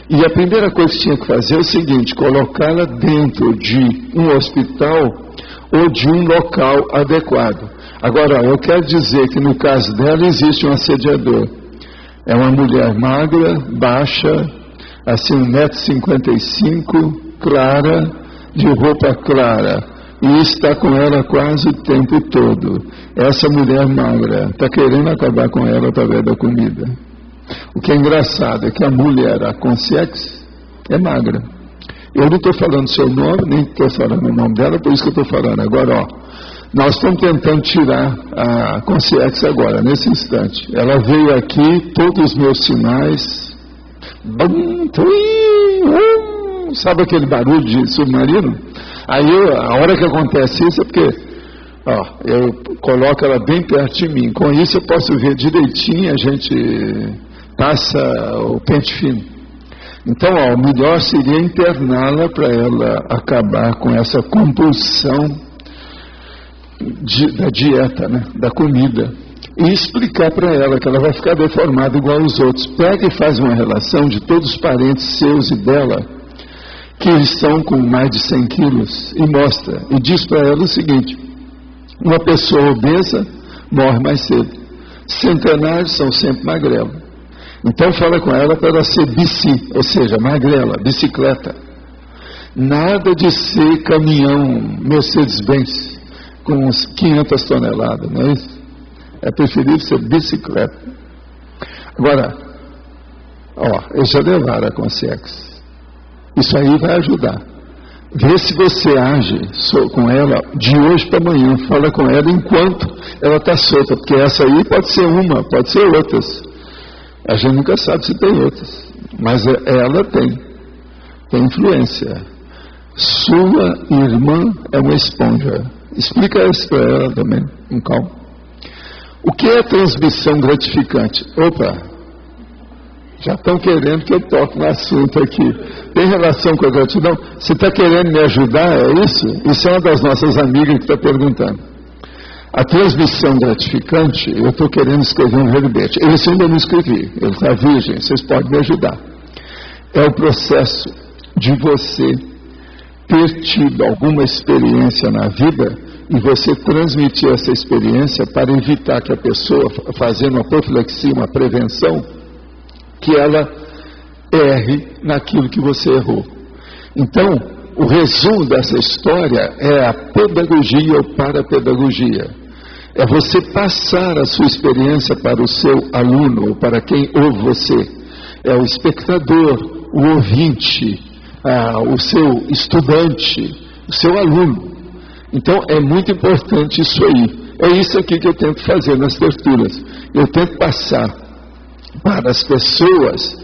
E a primeira coisa que tinha que fazer é o seguinte, colocá-la dentro de um hospital ou de um local adequado. Agora, eu quero dizer que no caso dela existe um assediador. É uma mulher magra, baixa, assim 1,55 m, clara, de roupa clara e está com ela quase o tempo todo. Essa mulher magra está querendo acabar com ela através da comida. O que é engraçado é que a mulher, a consciência, é magra. Eu não estou falando seu nome, nem estou falando o nome dela, por isso que eu estou falando. Agora, nós estamos tentando tirar a consciência agora, nesse instante. Ela veio aqui, todos os meus sinais, sabe aquele barulho de submarino? Aí, a hora que acontece isso é porque, eu coloco ela bem perto de mim. Com isso eu posso ver direitinho, a gente passa o pente fino. Então, o melhor seria interná-la para ela acabar com essa compulsão da dieta, né, da comida. E explicar para ela que ela vai ficar deformada igual aos outros. Pega e faz uma relação de todos os parentes seus e dela, que estão com mais de 100 quilos, e mostra. E diz para ela o seguinte: uma pessoa obesa morre mais cedo. Centenários são sempre magrelos. Então fala com ela para ela ser bici, ou seja, magrela, bicicleta. Nada de ser caminhão Mercedes-Benz com uns 500 toneladas, não é isso? É preferível ser bicicleta. Agora, eles já levaram a consciência. Isso aí vai ajudar. Vê se você age com ela de hoje para amanhã. Fala com ela enquanto ela está solta, porque essa aí pode ser uma, pode ser outras. A gente nunca sabe se tem outras, mas ela tem influência. Sua irmã é uma esponja. Explica isso para ela também, com calma. O que é transmissão gratificante? Já estão querendo que eu toque no assunto aqui. Tem relação com a gratidão? Você está querendo me ajudar, é isso? Isso é uma das nossas amigas que está perguntando. A transmissão gratificante, eu estou querendo escrever um verbete. Esse eu ainda não escrevi, ele está virgem, vocês podem me ajudar. É o processo de você ter tido alguma experiência na vida e você transmitir essa experiência para evitar que a pessoa, fazendo uma profilaxia, uma prevenção, que ela erre naquilo que você errou. Então, o resumo dessa história é a pedagogia ou parapedagogia. É você passar a sua experiência para o seu aluno, ou para quem ouve você. É o espectador, o ouvinte, o seu estudante, o seu aluno. Então, é muito importante isso aí. É isso aqui que eu tento fazer nas tertulias. Eu tento passar para as pessoas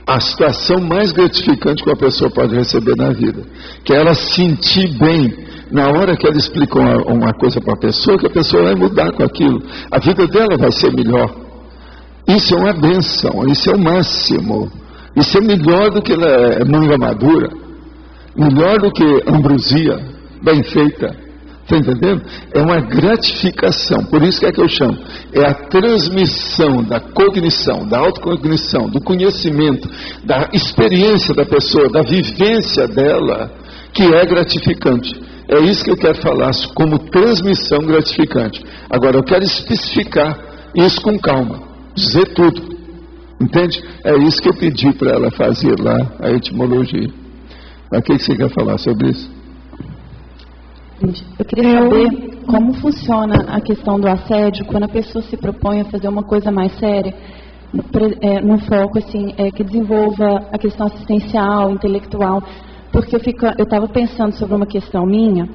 a situação mais gratificante que uma pessoa pode receber na vida, que é ela sentir bem na hora que ela explica uma coisa para a pessoa, que a pessoa vai mudar com aquilo, a vida dela vai ser melhor. Isso é uma bênção, isso é o máximo, isso é melhor do que manga madura, melhor do que ambrosia bem feita. Está entendendo? É uma gratificação, por isso que eu chamo, é a transmissão da cognição, da autocognição, do conhecimento, da experiência da pessoa, da vivência dela, que é gratificante. É isso que eu quero falar como transmissão gratificante. Agora, eu quero especificar isso com calma, dizer tudo, entende? É isso que eu pedi para ela fazer lá, a etimologia. Mas o que você quer falar sobre isso? Eu queria saber como funciona a questão do assédio quando a pessoa se propõe a fazer uma coisa mais séria, no foco assim, que desenvolva a questão assistencial, intelectual, porque eu estava pensando sobre uma questão minha,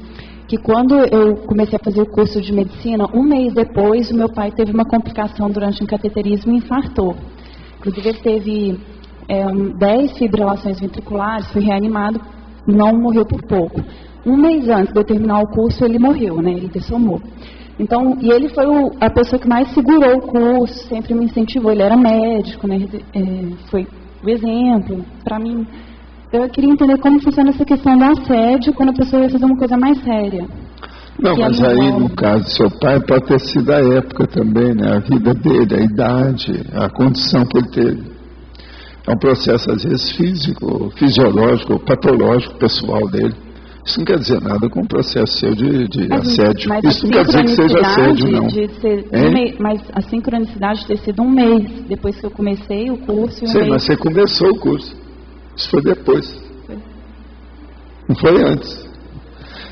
que quando eu comecei a fazer o curso de medicina, um mês depois o meu pai teve uma complicação durante um cateterismo e infartou. Inclusive ele teve 10 fibrilações ventriculares, foi reanimado, não morreu por pouco. Um mês antes de eu terminar o curso, ele morreu, né? Ele dessomou. Então, e ele foi a pessoa que mais segurou o curso, sempre me incentivou. Ele era médico, né? Foi o exemplo para mim. Eu queria entender como funciona essa questão do assédio quando a pessoa vai fazer uma coisa mais séria. Não, mas aí no caso do seu pai pode ter sido a época também, né? A vida dele, a idade, a condição que ele teve. É um processo às vezes físico, fisiológico, patológico, pessoal dele. Isso não quer dizer nada com o processo seu de assédio. Mas isso não quer dizer que seja assédio, não. Mas a sincronicidade de ter sido um mês, depois que eu comecei o curso. Mas você começou o curso. Isso foi depois. Não foi antes.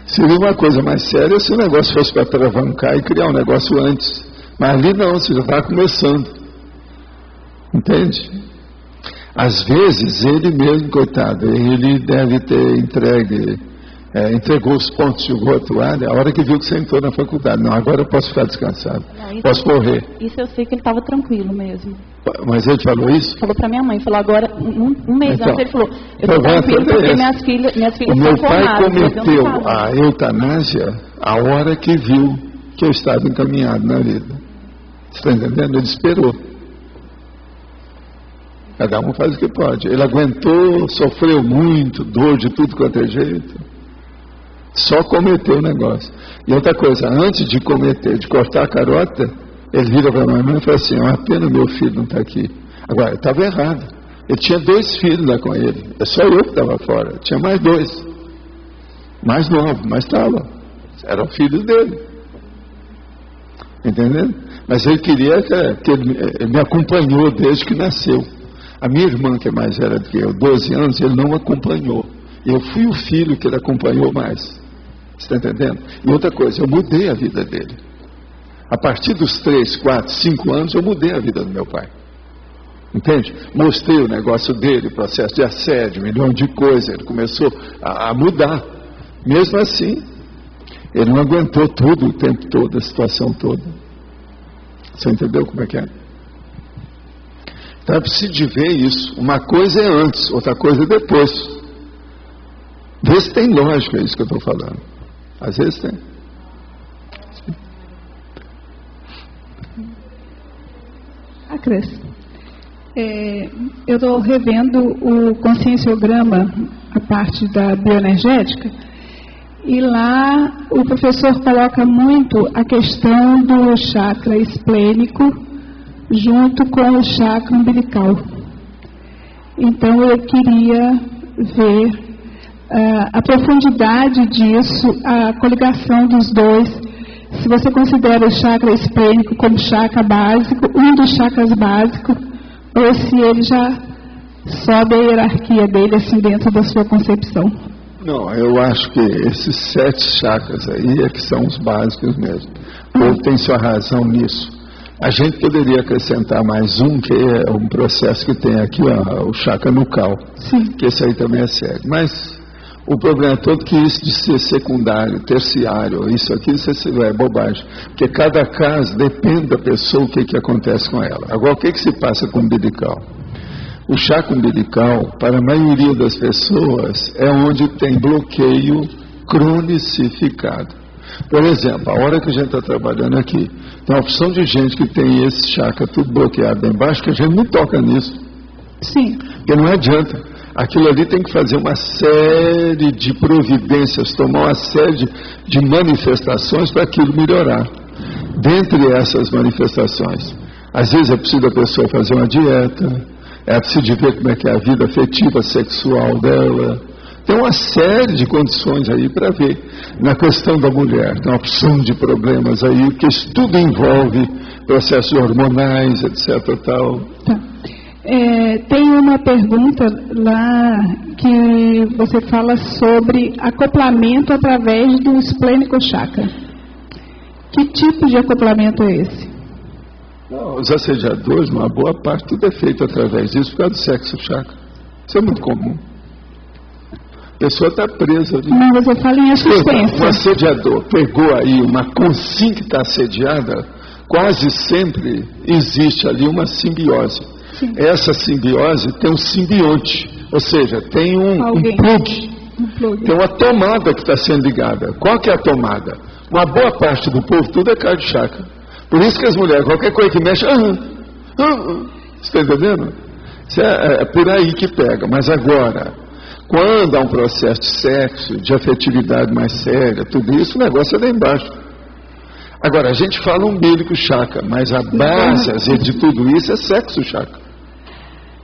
Seria uma coisa mais séria se o negócio fosse para atravancar e criar um negócio antes. Mas ali não, você já está começando. Entende? Às vezes, ele mesmo, coitado, ele deve ter entregou os pontos, jogou a toalha, a hora que viu que você entrou na faculdade. Não, agora eu posso ficar descansado, posso correr. Isso eu sei que ele estava tranquilo mesmo. Mas ele falou isso? Falou para minha mãe, falou agora, um mês então, antes, ele falou, eu estou tranquilo porque minhas filhas o meu pai cometeu a eutanásia a hora que viu que eu estava encaminhado na vida. Você está entendendo? Ele esperou. Cada um faz o que pode. Ele aguentou, sofreu muito, dor de tudo quanto é jeito. Só cometeu o negócio. E outra coisa, antes de cortar a carota, ele vira para a minha mãe e fala assim, é uma pena meu filho não está aqui. Agora, estava errado. Ele tinha 2 filhos lá com ele. É só eu que estava fora. Tinha mais 2. Mais novo, mas estava. Eram filhos dele. Entendendo? Mas ele queria que ele me acompanhou desde que nasceu. A minha irmã, que é mais velha do que eu, 12 anos, ele não acompanhou. Eu fui o filho que ele acompanhou mais. Você está entendendo? E outra coisa, eu mudei a vida dele. A partir dos 3, 4, 5 anos, eu mudei a vida do meu pai. Entende? Mostrei o negócio dele, processo de assédio, 1 milhão de coisas. Ele começou a mudar. Mesmo assim, ele não aguentou tudo o tempo todo, a situação toda. Você entendeu como é que é? Então é preciso de ver isso. Uma coisa é antes, outra coisa é depois. Vê se tem lógica isso que eu estou falando. Às vezes tem. Cris, eu estou revendo o conscienciograma, a parte da bioenergética, e lá o professor coloca muito a questão do chakra esplênico junto com o chakra umbilical. Então eu queria ver a profundidade disso, a coligação dos dois, se você considera o chakra esplênico como chakra básico, um dos chakras básicos, ou se ele já sobe a hierarquia dele assim dentro da sua concepção. Não, eu acho que esses 7 chakras aí é que são os básicos mesmo. Ou tem sua razão nisso. A gente poderia acrescentar mais um, que é um processo que tem aqui, ó, o chakra nucal. Sim. Que esse aí também é sério. Mas o problema é todo que isso de ser secundário, terciário, isso aqui é bobagem. Porque cada caso depende da pessoa, o que acontece com ela. Agora, o que se passa com o umbilical? O chakra umbilical, para a maioria das pessoas, é onde tem bloqueio cronicificado. Por exemplo, a hora que a gente está trabalhando aqui, tem uma opção de gente que tem esse chakra tudo bloqueado lá embaixo, que a gente não toca nisso. Sim. Porque não adianta. Aquilo ali tem que fazer uma série de providências, tomar uma série de manifestações para aquilo melhorar. Dentre essas manifestações, às vezes é preciso a pessoa fazer uma dieta, é preciso ver como é que é a vida afetiva, sexual dela. Tem uma série de condições aí para ver. Na questão da mulher, tem uma opção de problemas aí, porque isso tudo envolve processos hormonais, etc. Tal. Tá. Tem uma pergunta lá que você fala sobre acoplamento através do esplênico chakra. Que tipo de acoplamento é esse? Não, os assediadores, uma boa parte, tudo é feito através disso por causa do sexo chakra. Isso é muito comum. A pessoa está presa ali. Não, você fala em assistência. Um assediador pegou aí uma consim que está assediada, quase sempre existe ali uma simbiose. Sim. Essa simbiose tem um simbionte, ou seja, tem um plug. Tem uma tomada que está sendo ligada. Qual que é a tomada? Uma boa parte do povo, tudo é cardio chakra. Por isso que as mulheres, qualquer coisa que mexe, você está entendendo? Isso é por aí que pega. Mas agora, quando há um processo de sexo, de afetividade mais séria, tudo isso, o negócio é lá embaixo. Agora, a gente fala umbilical chakra, mas a base, às vezes, de tudo isso é sexo chakra.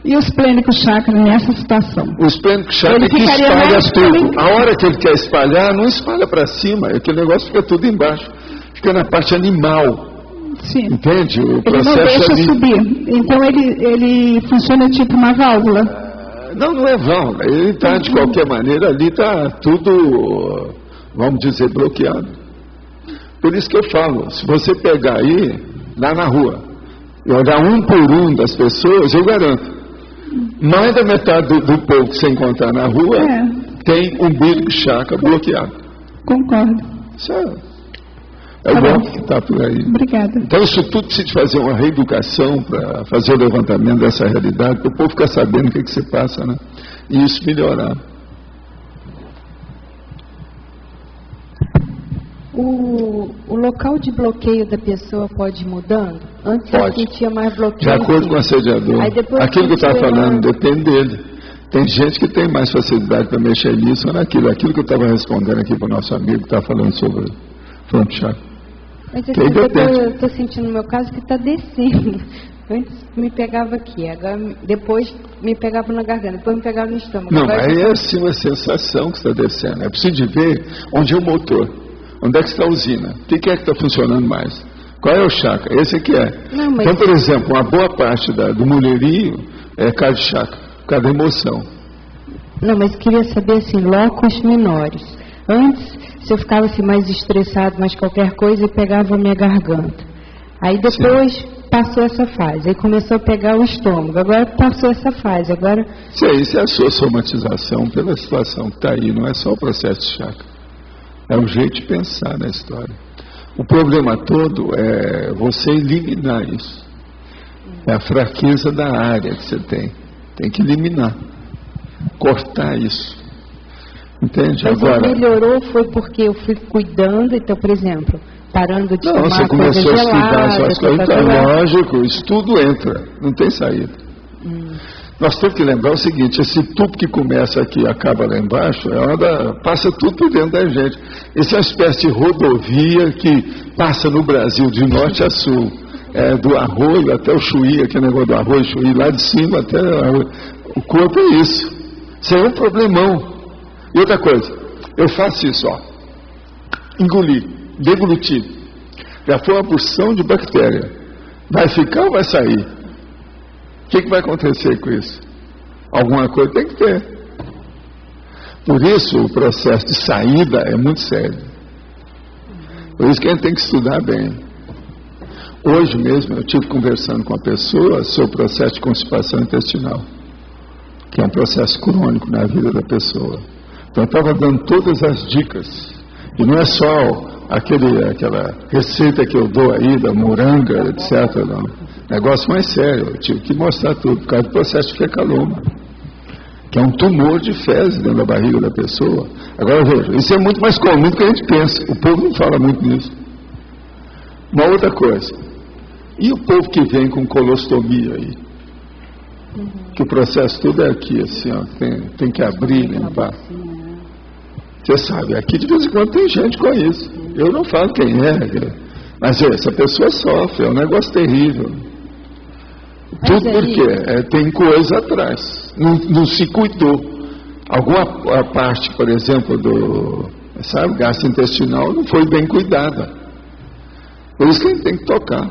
E o esplênico chakra nessa situação? O esplênico chakra que espalha tudo. A hora que ele quer espalhar, não espalha para cima, aquele negócio fica tudo embaixo. Fica na parte animal. Sim. Entende? O ele não deixa ali subir. Então ele funciona tipo uma válvula. Não é válvula. Ele está, de qualquer maneira, ali está tudo vamos dizer, bloqueado. Por isso que eu falo, se você pegar aí, lá na rua, e olhar um por um das pessoas, eu garanto, mais da metade do povo que você encontrar na rua tem umbigo chakra bloqueado. Concordo. Isso é igual que está por aí. Obrigada. Então isso tudo precisa de fazer uma reeducação para fazer o levantamento dessa realidade, para o povo ficar sabendo o que se passa, né? E isso melhorar. O local de bloqueio da pessoa pode ir mudando? Antes eu sentia mais bloqueio. De acordo com o assediador. Aquilo que eu estava falando depende dele. Tem gente que tem mais facilidade para mexer nisso ou naquilo. Aquilo que eu estava respondendo aqui para o nosso amigo que está falando sobre front chakra. Mas eu estou sentindo no meu caso que está descendo. Antes me pegava aqui, agora depois me pegava na garganta, depois me pegava no estômago. Não, aí é assim uma sensação que está descendo. É preciso de ver onde é o motor. Onde é que está a usina? O que é que está funcionando mais? Qual é o chakra? Esse aqui é. Não, mas... Então, por exemplo, uma boa parte do mulherio é cardio chakra, por causa da emoção. Não, mas queria saber assim, locos menores. Antes, se eu ficava assim mais estressado, mais qualquer coisa, eu pegava a minha garganta. Aí depois passou essa fase, aí começou a pegar o estômago, agora passou essa fase, agora... Isso é a sua somatização pela situação que está aí, não é só o processo de chakra. É o jeito de pensar na história. O problema todo é você eliminar isso. É a fraqueza da área que você tem. Tem que eliminar. Cortar isso. Entende? Mas agora melhorou foi porque eu fui cuidando, então, por exemplo, parando de tomar coisa gelada. Você começou a cuidar suas coisas, lógico, isso tudo entra, não tem saída. Nós temos que lembrar o seguinte, esse tubo que começa aqui e acaba lá embaixo, passa tudo por dentro da gente. Isso é uma espécie de rodovia que passa no Brasil de norte a sul, do Arroio até o Chuí, aquele negócio do Arroio, Chuí, lá de cima até o corpo é isso. Isso é um problemão. E outra coisa, eu faço isso, engolir, deglutir. Já foi uma porção de bactéria. Vai ficar ou vai sair? O que vai acontecer com isso? Alguma coisa tem que ter. Por isso o processo de saída é muito sério. Por isso que a gente tem que estudar bem. Hoje mesmo eu estive conversando com uma pessoa sobre o processo de constipação intestinal, que é um processo crônico na vida da pessoa. Então eu estava dando todas as dicas. E não é só aquela receita que eu dou aí da moranga, etc. Não. Negócio mais sério, eu tive que mostrar tudo, por causa do processo de fecaloma, que é um tumor de fezes dentro da barriga da pessoa. Agora veja, isso é muito mais comum do que a gente pensa, o povo não fala muito nisso. Uma outra coisa, e o povo que vem com colostomia aí? Que o processo todo é aqui, assim, tem que abrir, limpar. Você sabe, aqui de vez em quando tem gente com isso. Eu não falo quem é, mas essa pessoa sofre, é um negócio terrível. Tudo porque tem coisa atrás. Não se cuidou. Alguma parte, por exemplo, do gastrointestinal não foi bem cuidada. Por isso que a gente tem que tocar.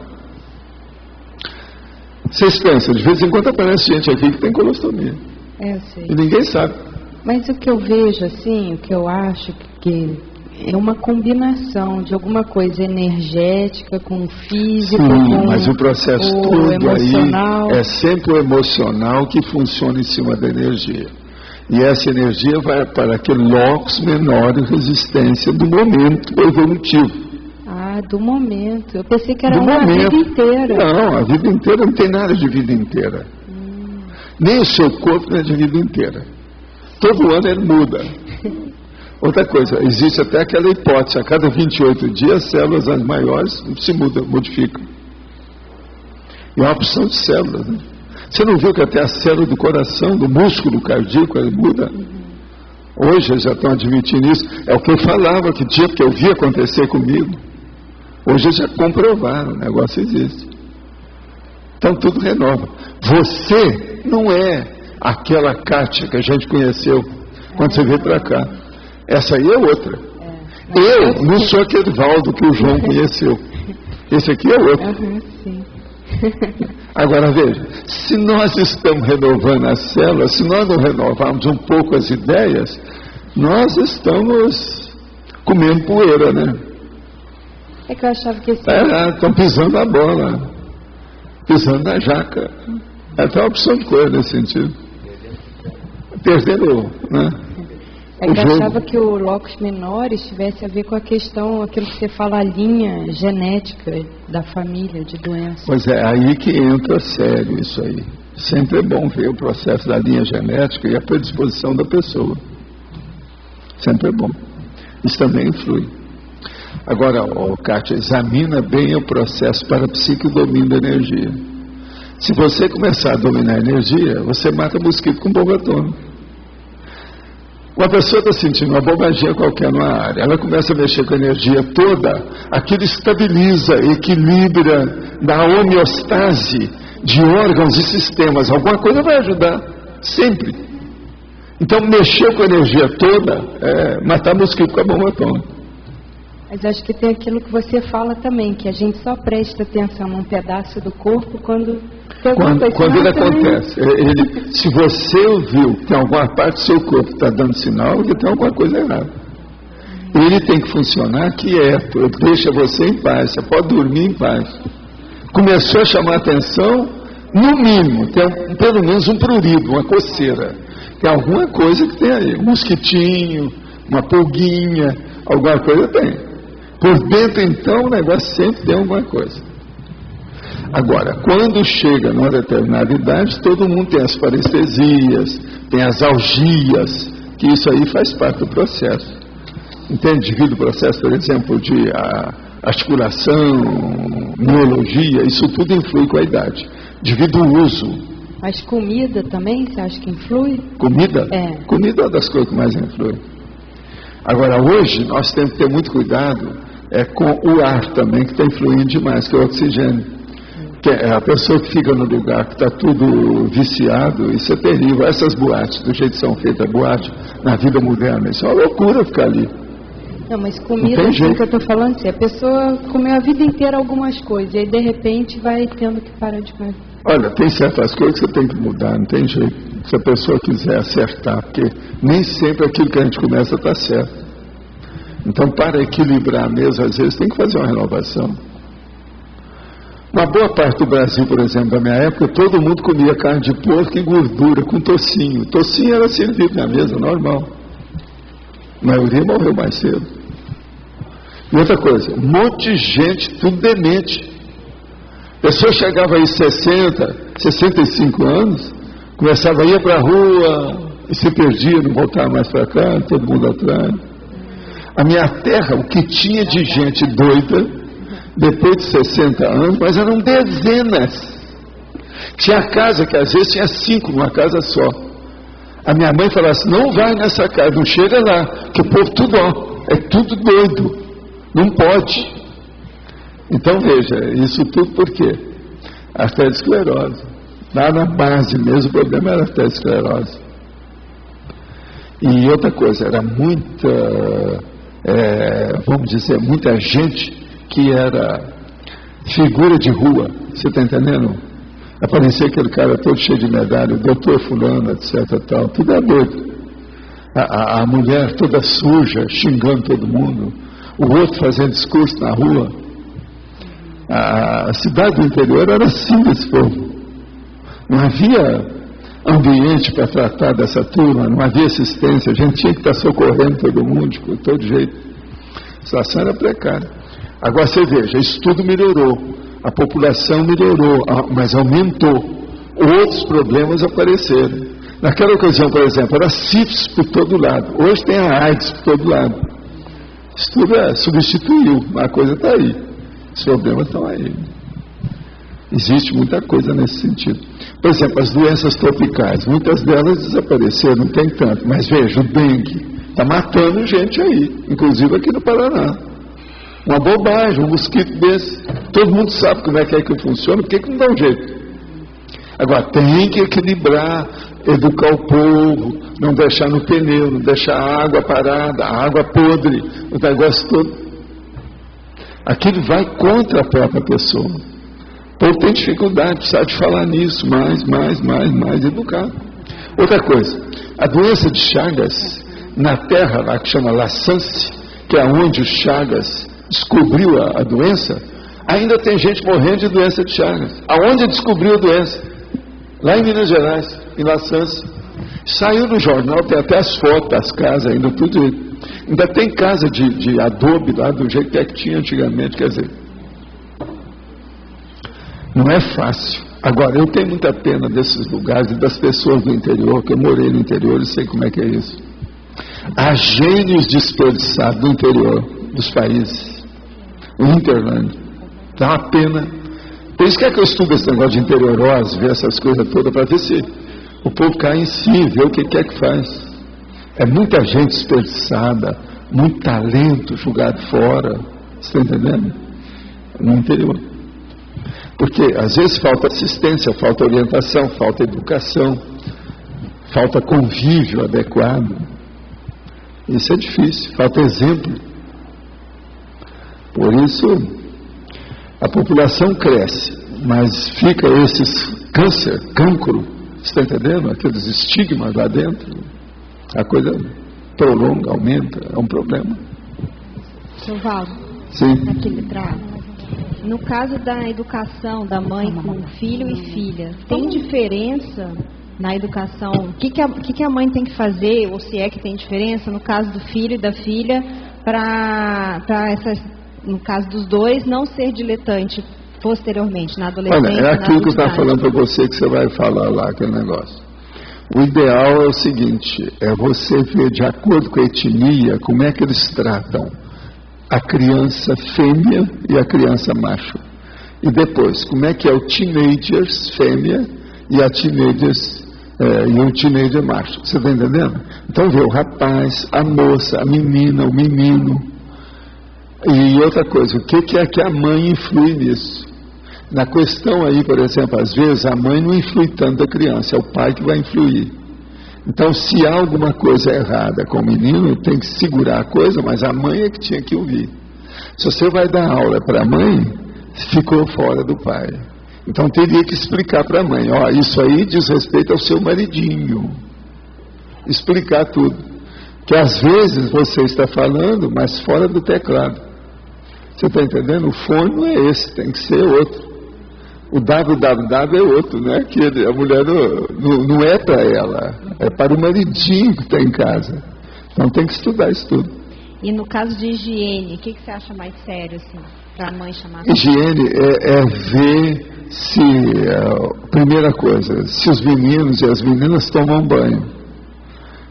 Vocês pensam, de vez em quando aparece gente aqui que tem colostomia. Eu sei. E ninguém sabe. Mas o que eu vejo, assim, o que eu acho que é uma combinação de alguma coisa energética com físico, com mas o processo todo emocional. Aí é sempre o emocional que funciona em cima da energia. E essa energia vai para aquele locus menor de resistência do momento evolutivo. Do momento. Eu pensei que era a vida inteira. Não, a vida inteira não tem nada de vida inteira. Nem o seu corpo não é de vida inteira. Todo ano ele muda. Outra coisa, existe até aquela hipótese, a cada 28 dias as células as maiores se modificam. E é uma opção de células, né? Você não viu que até a célula do coração, do músculo cardíaco, ele muda? Hoje eles já estão admitindo isso. É o que eu falava que tinha, porque eu vi acontecer comigo. Hoje eles já comprovaram, o negócio existe. Então tudo renova. Você não é aquela Kátia que a gente conheceu quando você veio para cá. Essa aí é outra. Eu não sou aquele Valdo que o João conheceu. Esse aqui é outro. Agora veja, se nós estamos renovando as células, se nós não renovarmos um pouco as ideias, nós estamos comendo poeira, né? É que eu achava que esse... Estão pisando na bola, pisando na jaca. Tem uma opção de coisa nesse sentido. Perdendo, né? É que eu achava que o locus menores tivesse a ver com a questão, aquilo que você fala, a linha genética da família de doença. Pois é, aí que entra sério isso aí. Sempre é bom ver o processo da linha genética e a predisposição da pessoa. Sempre é bom. Isso também influi. Agora, Kátia, examina bem o processo parapsíquico e o domínio da energia. Se você começar a dominar a energia, você mata mosquito com bomba atômica. Uma pessoa está sentindo uma bobagia qualquer numa área, ela começa a mexer com a energia toda, aquilo estabiliza, equilibra, dá homeostase de órgãos e sistemas. Alguma coisa vai ajudar, sempre. Então, mexer com a energia toda é matar mosquito com a bomba atômica. Mas acho que tem aquilo que você fala também, que a gente só presta atenção num pedaço do corpo quando ele acontece. Se você ouviu que tem alguma parte do seu corpo que está dando sinal, que tem alguma coisa errada. Ele tem que funcionar quieto, deixa você em paz, você pode dormir em paz. Começou a chamar atenção, no mínimo, tem pelo menos um prurido, uma coceira. Tem alguma coisa que tem aí, um mosquitinho, uma pulguinha, alguma coisa tem. Por dentro, então, o negócio sempre tem alguma coisa. Agora, quando chega numa determinada idade, todo mundo tem as parestesias, tem as algias, que isso aí faz parte do processo. Entende? Devido ao processo, por exemplo, de articulação, neurologia, isso tudo influi com a idade. Devido ao uso. Mas comida também, você acha que influi? Comida? É. Comida é uma das coisas que mais influi. Agora, hoje, nós temos que ter muito cuidado com o ar também, que está influindo demais, que é o oxigênio. Que é a pessoa que fica no lugar que está tudo viciado, isso é terrível. Essas boates, do jeito que são feitas boates na vida moderna, isso é uma loucura ficar ali. Não, mas comida, assim que eu estou falando, se a pessoa comeu a vida inteira algumas coisas, e aí de repente vai tendo que parar de comer. Olha, tem certas coisas que você tem que mudar, não tem jeito. Se a pessoa quiser acertar, porque nem sempre aquilo que a gente começa está certo. Então, para equilibrar mesmo, às vezes tem que fazer uma renovação. Uma boa parte do Brasil, por exemplo, da minha época, todo mundo comia carne de porco e gordura, com tocinho. Tocinho era servido na mesa, normal. A maioria morreu mais cedo. E outra coisa, um monte de gente, tudo demente. A pessoa chegava aí 60, 65 anos, começava a ir para a rua e se perdia, não voltava mais para cá, todo mundo atrás. A minha terra, o que tinha de gente doida, depois de 60 anos, mas eram dezenas. Tinha casa que às vezes tinha 5 numa casa só. A minha mãe falava assim, não vai nessa casa, não chega lá, que o povo tudo, é tudo doido, não pode. Então veja, isso tudo por quê? Arteriosclerose. Lá na base mesmo, o problema era arteriosclerose. E outra coisa, era muita, vamos dizer, muita gente que era figura de rua, você está entendendo? Aparecia aquele cara todo cheio de medalha, o doutor fulano, etc. Tal, tudo é doido. A mulher toda suja, xingando todo mundo, o outro fazendo discurso na rua. A cidade do interior era assim desse povo. Não havia ambiente para tratar dessa turma, não havia assistência, a gente tinha que estar socorrendo todo mundo, de todo jeito. A situação era precária. Agora você veja, isso tudo melhorou, a população melhorou, mas aumentou. Outros problemas apareceram. Naquela ocasião, por exemplo, era sífilis por todo lado. Hoje tem a AIDS por todo lado. Isso tudo substituiu, mas a coisa está aí. Os problemas estão aí. Existe muita coisa nesse sentido. Por exemplo, as doenças tropicais, muitas delas desapareceram, não tem tanto. Mas veja, o dengue está matando gente aí, inclusive aqui no Paraná. Uma bobagem, um mosquito desse. Todo mundo sabe como é que funciona, por que não dá um jeito? Agora, tem que equilibrar, educar o povo, não deixar no pneu, não deixar a água parada, a água podre, o negócio todo. Aquilo vai contra a própria pessoa. O povo tem dificuldade, precisa de falar nisso, mais, educar. Outra coisa, a doença de Chagas, na terra lá que chama Lassance, que é onde o Chagas descobriu a doença, ainda tem gente morrendo de doença de Chagas. Aonde descobriu a doença? Lá em Minas Gerais, em La Sança. Saiu no jornal, tem até as fotos das casas ainda, tudo. Ainda tem casa de adobe lá, do jeito que tinha antigamente, quer dizer. Não é fácil. Agora, eu tenho muita pena desses lugares e das pessoas do interior, que eu morei no interior e sei como é que é isso. Há gênios desperdiçados no interior dos países. O hinterland. Dá uma pena. Por isso que eu estudo esse negócio de interiorose, ver essas coisas todas, para ver se o povo cai em si, vê o que quer que faz. É muita gente desperdiçada, muito talento jogado fora. Você está entendendo? No interior. Porque às vezes falta assistência, falta orientação, falta educação, falta convívio adequado. Isso é difícil, falta exemplo. Por isso, a população cresce, mas fica esses cancro, você está entendendo? Aqueles estigmas lá dentro, a coisa prolonga, aumenta, é um problema. Seu Valdo, sim. Aqui atrás. No caso da educação da mãe com filho e filha, tem diferença na educação? O que a mãe tem que fazer, ou se é que tem diferença, no caso do filho e da filha, para no caso dos dois, não ser diletante posteriormente, na adolescência? Olha, é aquilo que eu estava falando para você, que você vai falar lá, aquele negócio. O ideal é o seguinte, é você ver de acordo com a etnia, como é que eles tratam a criança fêmea e a criança macho. E depois, como é que é o teenagers fêmea e a teenagers e o teenager macho. Você está entendendo? Então vê o rapaz, a moça, a menina, o menino. E outra coisa, o que é que a mãe influi nisso? Na questão aí, por exemplo, às vezes a mãe não influi tanto a criança, é o pai que vai influir. Então, se há alguma coisa errada com o menino, tem que segurar a coisa, mas a mãe é que tinha que ouvir. Se você vai dar aula para a mãe, ficou fora do pai. Então, teria que explicar para a mãe, ó, isso aí diz respeito ao seu maridinho. Explicar tudo. Que às vezes você está falando, mas fora do teclado. Você está entendendo? O fone não é esse, tem que ser outro. O www é outro, né? Que a mulher não é para ela, é para o maridinho que está em casa. Então tem que estudar isso tudo. E no caso de higiene, o que você acha mais sério, assim, para a mãe chamar? Higiene é ver se, primeira coisa, se os meninos e as meninas tomam banho.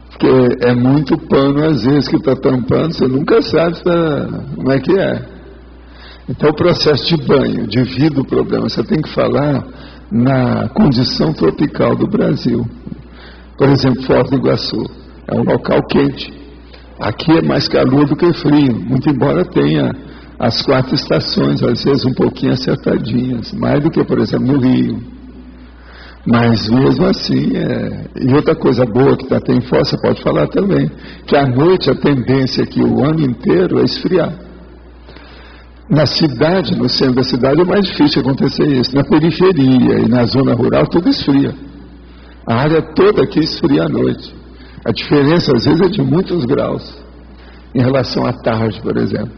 Porque é muito pano, às vezes, que está tampando, você nunca sabe como é que é. Então, o processo de banho divide o problema. Você tem que falar na condição tropical do Brasil. Por exemplo, Foz do Iguaçu é um local quente. Aqui é mais calor do que frio, muito embora tenha as 4 estações, às vezes um pouquinho acertadinhas, mais do que, por exemplo, no Rio. Mas mesmo assim, e outra coisa boa que tem em Foz, você pode falar também, que à noite a tendência aqui o ano inteiro é esfriar. Na cidade, no centro da cidade, é mais difícil acontecer isso. Na periferia e na zona rural, tudo esfria. A área toda aqui esfria à noite. A diferença, às vezes, é de muitos graus, em relação à tarde, por exemplo.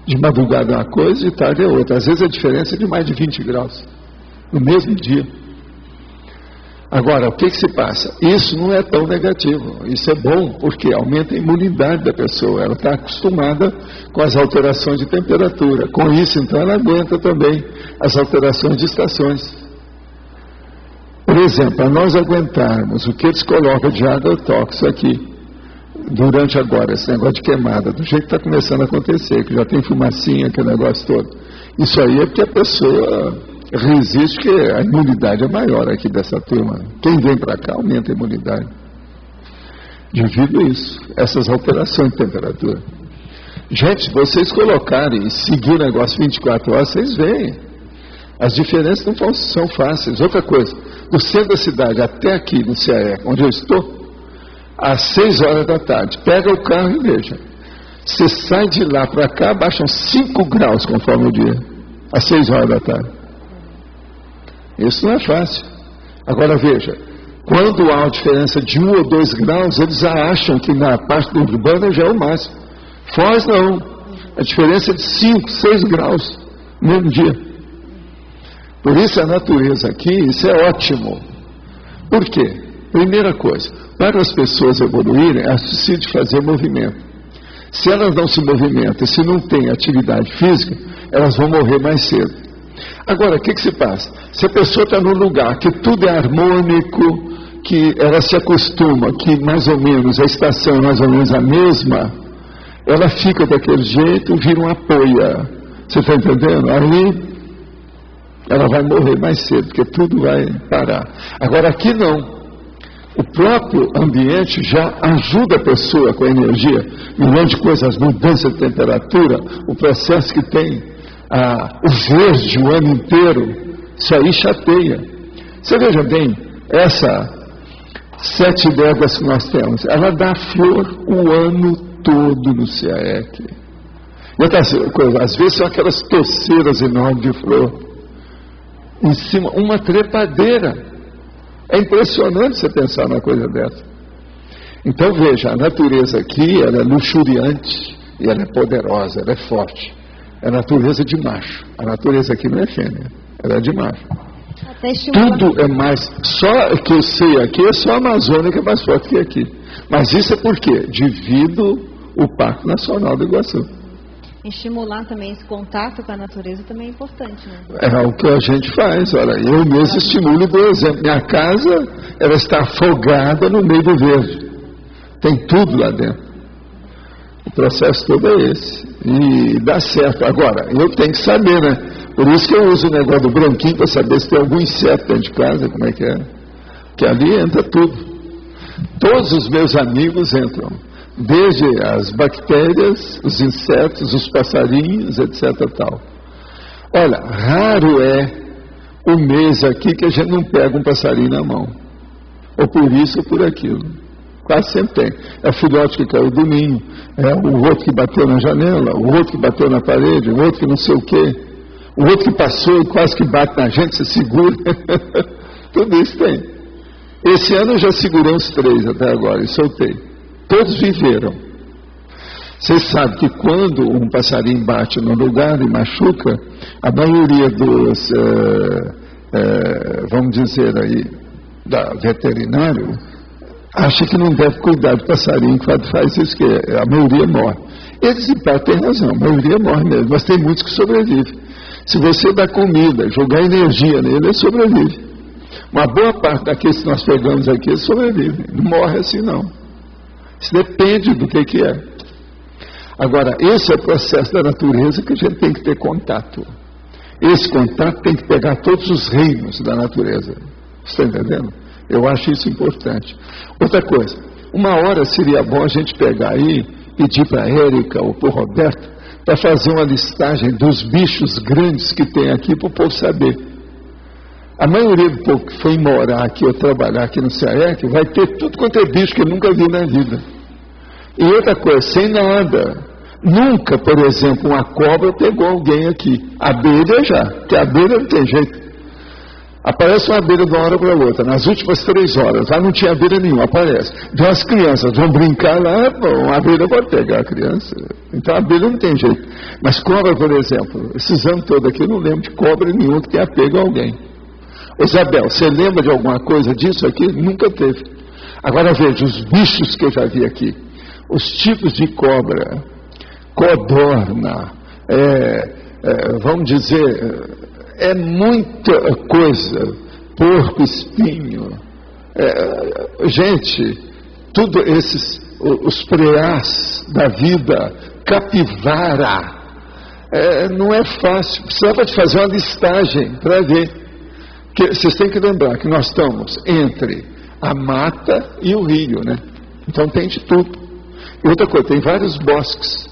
De madrugada é uma coisa, de tarde é outra. Às vezes a diferença é de mais de 20 graus, no mesmo dia. Agora, o que se passa? Isso não é tão negativo, isso é bom, porque aumenta a imunidade da pessoa, ela está acostumada com as alterações de temperatura, com isso então ela aguenta também as alterações de estações. Por exemplo, para nós aguentarmos o que eles colocam de agrotóxico aqui, durante agora, esse negócio de queimada, do jeito que está começando a acontecer, que já tem fumacinha, aquele negócio todo, isso aí é porque a pessoa resiste, que a imunidade é maior aqui dessa turma. Quem vem para cá aumenta a imunidade. Devido a isso, essas alterações de temperatura. Gente, se vocês colocarem e seguir o negócio 24 horas, vocês veem. As diferenças não são fáceis. Outra coisa, do centro da cidade até aqui no CAE, onde eu estou, às 6 horas da tarde, pega o carro e veja. Você sai de lá para cá, baixam 5 graus conforme o dia, às 6 horas da tarde. Isso não é fácil. Agora veja, quando há uma diferença de 1 ou 2 graus, eles acham que na parte urbana já é o máximo. Foz não. A diferença é de 5, 6 graus no mesmo dia. Por isso a natureza aqui, isso é ótimo. Por quê? Primeira coisa, para as pessoas evoluírem, elas precisam de fazer movimento. Se elas não se movimentam, se não têm atividade física, elas vão morrer mais cedo. Agora, o que se passa? Se a pessoa está num lugar que tudo é harmônico, que ela se acostuma, que mais ou menos a estação é mais ou menos a mesma, ela fica daquele jeito e vira uma poia. Você está entendendo? Aí ela vai morrer mais cedo, porque tudo vai parar. Agora aqui não. O próprio ambiente já ajuda a pessoa com a energia. Um monte de coisas, mudança de temperatura, o processo que tem o verde o ano inteiro, isso aí chateia. Você veja bem, essa 7 décadas que nós temos, ela dá flor o ano todo no CAEC. E outras coisas, às vezes são aquelas torceiras enormes de flor. Em cima, uma trepadeira. É impressionante você pensar numa coisa dessa. Então veja, a natureza aqui, ela é luxuriante, e ela é poderosa, ela é forte. É a natureza de macho. A natureza aqui não é fêmea, ela é de macho. Tudo é mais, só que eu sei aqui, é só a Amazônia que é mais forte que aqui. Mas isso é por quê? Devido o Parque Nacional do Iguaçu. Estimular também esse contato com a natureza também é importante, né? É o que a gente faz, olha, eu mesmo estimulo e dou exemplo. Minha casa, ela está afogada no meio do verde. Tem tudo lá dentro. O processo todo é esse. E dá certo. Agora, eu tenho que saber, né? Por isso que eu uso o negócio do branquinho para saber se tem algum inseto dentro de casa, como é que é. Porque ali entra tudo. Todos os meus amigos entram. Desde as bactérias, os insetos, os passarinhos, etc. tal. Olha, raro é o mês aqui que a gente não pega um passarinho na mão. Ou por isso ou por aquilo. Quase sempre tem. É o filhote que caiu do ninho, é o outro que bateu na janela, o outro que bateu na parede, o outro que não sei o quê, o outro que passou e quase que bate na gente, você segura. Tudo isso tem. Esse ano eu já segurei uns 3 até agora e soltei. Todos viveram. Vocês sabem que quando um passarinho bate no lugar e machuca, a maioria dos, vamos dizer aí, da veterinário, acha que não deve cuidar do passarinho quando faz isso, que a maioria morre. Eles, em parte, têm razão, a maioria morre mesmo, mas tem muitos que sobrevivem. Se você dá comida, jogar energia nele, ele sobrevive. Uma boa parte daqueles que nós pegamos aqui, eles sobrevivem. Não morre assim, não. Isso depende do que é. Agora, esse é o processo da natureza que a gente tem que ter contato. Esse contato tem que pegar todos os reinos da natureza. Você está entendendo? Eu acho isso importante. Outra coisa, uma hora seria bom a gente pegar aí, pedir para a Érica ou para o Roberto, para fazer uma listagem dos bichos grandes que tem aqui para o povo saber. A maioria do povo que foi morar aqui ou trabalhar aqui no CAEC vai ter tudo quanto é bicho que nunca viu na vida. E outra coisa, sem nada. Nunca, por exemplo, uma cobra pegou alguém aqui. Abelha já, porque a abelha não tem jeito. Aparece uma abelha de uma hora para outra. Nas últimas 3 horas, lá não tinha abelha nenhuma, aparece. Então as crianças vão brincar lá, bom, a abelha pode pegar a criança. Então a abelha não tem jeito. Mas cobra, por exemplo, esses anos todos aqui, eu não lembro de cobra nenhuma que tenha pego alguém. Isabel, você lembra de alguma coisa disso aqui? Nunca teve. Agora veja, os bichos que eu já vi aqui. Os tipos de cobra, codorna, vamos dizer, é muita coisa. Porco espinho. Gente, tudo esses, os preás da vida, capivara. Não é fácil. Precisava de fazer uma listagem para ver. Que vocês têm que lembrar que nós estamos entre a mata e o rio, né? Então tem de tudo. E outra coisa, tem vários bosques.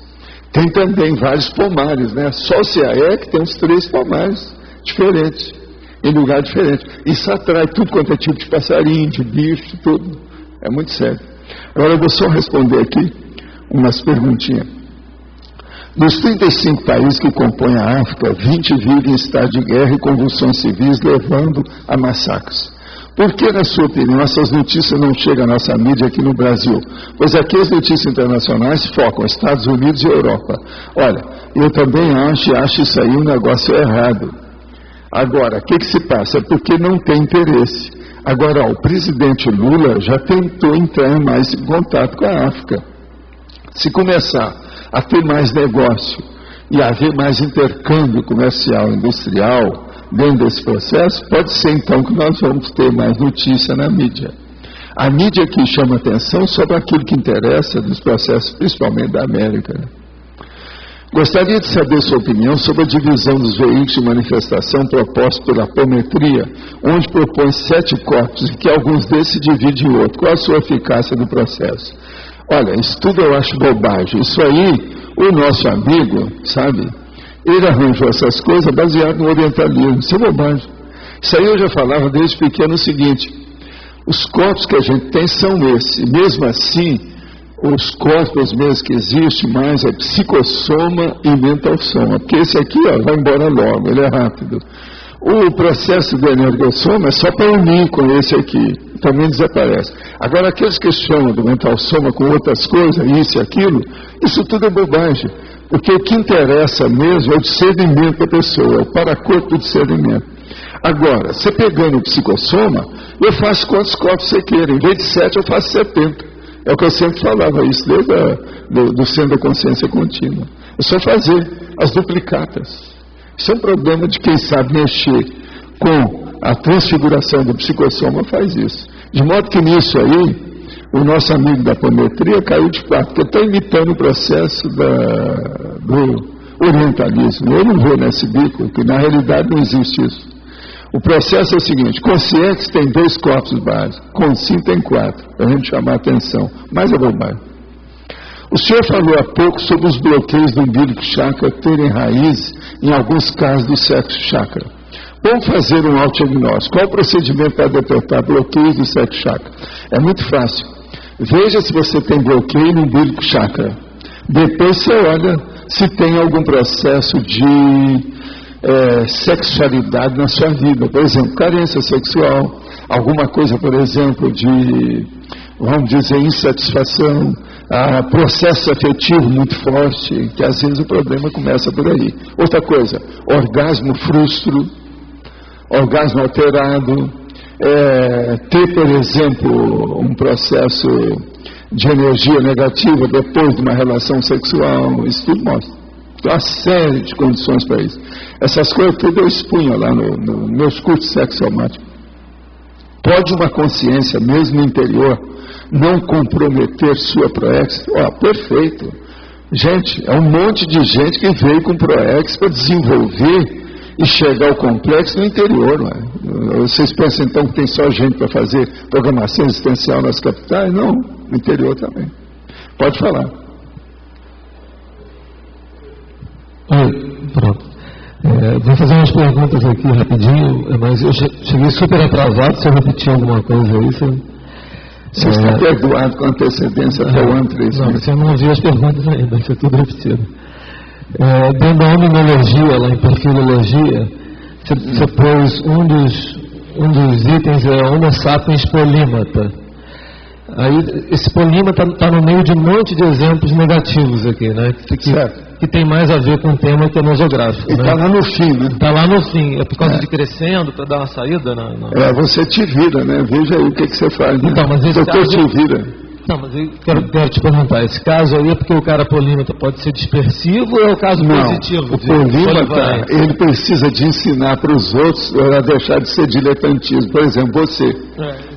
Tem também vários pomares, né? Só o CAEC tem uns 3 pomares diferentes, em lugar diferente. Isso atrai tudo quanto é tipo de passarinho, de bicho, tudo. É muito sério. Agora eu vou só responder aqui umas perguntinhas. Dos 35 países que compõem a África, 20 vivem em estado de guerra e convulsões civis, levando a massacres. Por que, na sua opinião, essas notícias não chegam à nossa mídia aqui no Brasil? Pois aqui as notícias internacionais focam Estados Unidos e Europa. Olha, eu também acho isso aí um negócio errado. Agora, o que se passa? É porque não tem interesse. Agora, o presidente Lula já tentou entrar mais em contato com a África. Se começar a ter mais negócio e haver mais intercâmbio comercial, industrial, dentro desse processo, pode ser então que nós vamos ter mais notícia na mídia. A mídia que chama atenção sobre aquilo que interessa dos processos, principalmente da América. Gostaria de saber sua opinião sobre a divisão dos veículos de manifestação proposta pela Apometria, onde propõe 7 corpos e que alguns desses se dividem em outro. Qual a sua eficácia do processo? Olha, isso tudo eu acho bobagem. Isso aí, o nosso amigo, sabe, ele arranjou essas coisas baseado no orientalismo. Isso é bobagem. Isso aí eu já falava desde pequeno o seguinte: os corpos que a gente tem são esses. Mesmo assim, os corpos mesmo que existem mais é psicossoma e mentalsoma. Porque esse aqui, ó, vai embora logo, ele é rápido. O processo do energossoma é só para unir com esse aqui, também desaparece. Agora, aqueles que chamam do mentalsoma com outras coisas, isso e aquilo, isso tudo é bobagem. Porque o que interessa mesmo é o discernimento da pessoa, é o paracorpo do discernimento. Agora, você pegando o psicossoma, eu faço quantos corpos você queira. Em vez de 7, eu faço 70. É o que eu sempre falava, isso desde do centro da consciência contínua. É só fazer as duplicatas. Isso é um problema de quem sabe mexer com a transfiguração do psicossoma, faz isso. De modo que nisso aí, o nosso amigo da apometria caiu de quatro, porque está imitando o processo do orientalismo. Eu não vou nesse bico, porque na realidade não existe isso. O processo é o seguinte: conscientes tem 2 corpos básicos, consciente tem 4, para a gente chamar a atenção. Mais é bobagem. O senhor falou há pouco sobre os bloqueios do umbilico chakra terem raiz, em alguns casos, do sexo chakra. Vamos fazer um autodiagnóstico. Qual o procedimento para detectar bloqueios do sexo chakra? É muito fácil. Veja se você tem bloqueio no umbilico chakra. Depois você olha se tem algum processo de sexualidade na sua vida. Por exemplo, carência sexual, alguma coisa, por exemplo, de, vamos dizer, insatisfação, processo afetivo muito forte, que às vezes o problema começa por aí. Outra coisa, orgasmo frustro, orgasmo alterado, ter, por exemplo, um processo de energia negativa depois de uma relação sexual, isso tudo mostra. Tem uma série de condições para isso. Essas coisas tudo eu expunha lá no meus cursos de sexo somático. Pode uma consciência, mesmo no interior, não comprometer sua proex? Perfeito. Gente, é um monte de gente que veio com proex para desenvolver e chegar ao complexo no interior. Não é? Vocês pensam então que tem só gente para fazer programação existencial nas capitais? Não, no interior também. Pode falar. Pronto. Vou fazer umas perguntas aqui rapidinho, mas eu cheguei super atrasado. Se eu repetir alguma coisa aí, você está perdoado com antecedência para o ano 3. Não, você não ouviu as perguntas ainda, foi tudo repetido. Dentro da hominologia, lá em perfilologia, você pôs um dos itens é Homo sapiens polímata. Aí esse polímata está no meio de um monte de exemplos negativos aqui, né? Que tem mais a ver com o tema que é nosográfico. E está lá no fim, né? Está lá no fim. É por causa de crescendo, para dar uma saída? Você te vira, né? Veja aí o que você faz. Né? Então, mas esse caso... te vira. Não, mas eu quero te perguntar, esse caso aí é porque o cara polímata pode ser dispersivo ou é o caso positivo? O polímata, ele precisa de ensinar para os outros a deixar de ser diletantismo. Por exemplo, você.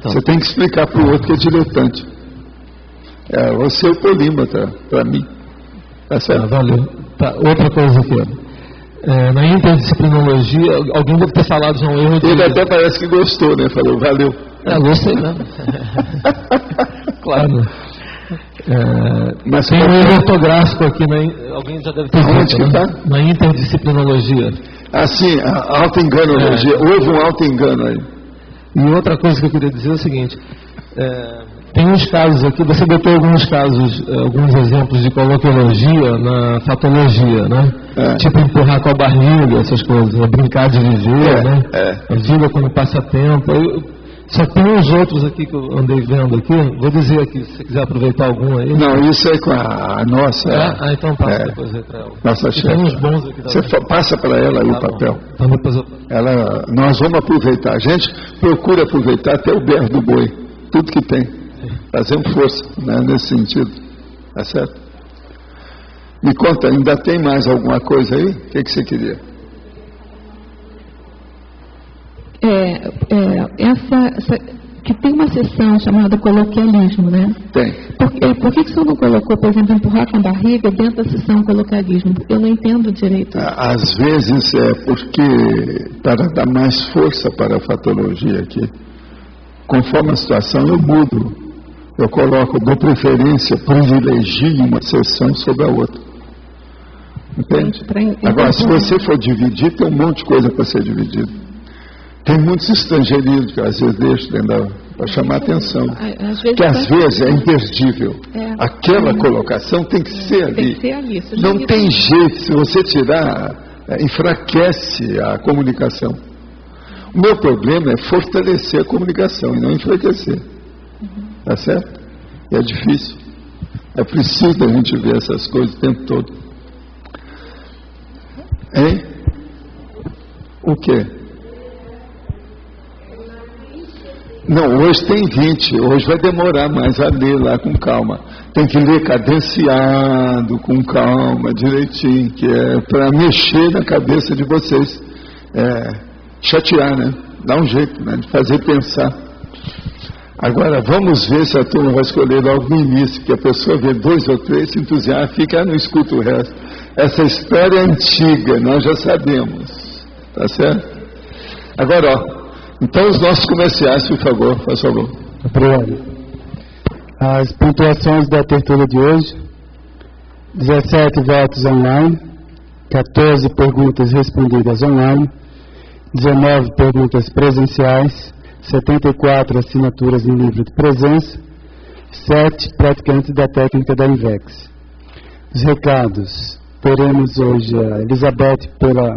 Você tem que explicar para o outro que é diletante. Você é o polímata, para mim. Tá certo? Valeu. Tá, outra coisa aqui. Na interdisciplinologia, alguém deve ter falado já um erro de... Ele até parece que gostou, né? Falou, valeu. Gostei mesmo. Claro. Mas tem um erro ortográfico aqui, alguém já deve ter visto, né? Tá? Na interdisciplinologia. Sim, a autoenganologia. Houve um autoengano aí. E outra coisa que eu queria dizer é o seguinte... Tem uns casos aqui, você botou alguns casos, alguns exemplos de coloquiologia na fatologia, né? Tipo empurrar com a barriga, essas coisas, brincar de viver, né? A vida como passatempo. Só tem uns outros aqui que eu andei vendo aqui. Vou dizer aqui, se você quiser aproveitar algum aí. Não, isso é com a nossa. Então passa depois aí para ela. Nossa chefe. Tem uns bons aqui. Você passa para ela aí o papel. Então depois nós vamos aproveitar. A gente procura aproveitar até o berro do boi. Tudo que tem. Fazemos força, né, nesse sentido. Tá certo? Me conta, ainda tem mais alguma coisa aí? O que você queria? Que tem uma sessão chamada coloquialismo, né? Tem. Por que o senhor não colocou, por exemplo, empurrar com a barriga dentro da sessão coloquialismo? Eu não entendo direito. Às vezes é porque, para dar mais força para a fatologia aqui, conforme a situação eu mudo. Eu coloco, dou preferência, privilegio uma sessão sobre a outra. Entende? Agora, se você for dividir, tem um monte de coisa para ser dividido. Tem muitos estrangeirismos que às vezes deixo para chamar a atenção. Que às vezes é imperdível. Aquela colocação tem que ser ali. Não tem jeito, se você tirar, enfraquece a comunicação. O meu problema é fortalecer a comunicação e não enfraquecer. Tá certo? E é difícil. É preciso a gente ver essas coisas o tempo todo. Hein? O quê? Não, hoje tem 20, hoje vai demorar mais a ler lá com calma. Tem que ler cadenciado, com calma, direitinho, que é para mexer na cabeça de vocês. Chatear, né? Dá um jeito, né? De fazer pensar. Agora, vamos ver se a turma vai escolher logo no início, que a pessoa vê 2 ou 3, se entusiasma, fica, não escuta o resto. Essa história é antiga, nós já sabemos. Tá certo? Agora, então os nossos comerciais, por favor, faz favor. Obrigado. As pontuações da tertúlia de hoje: 17 votos online, 14 perguntas respondidas online, 19 perguntas presenciais, 74 assinaturas em livro de presença, 7 praticantes da técnica da INVEX. Os recados: teremos hoje a Elizabeth pela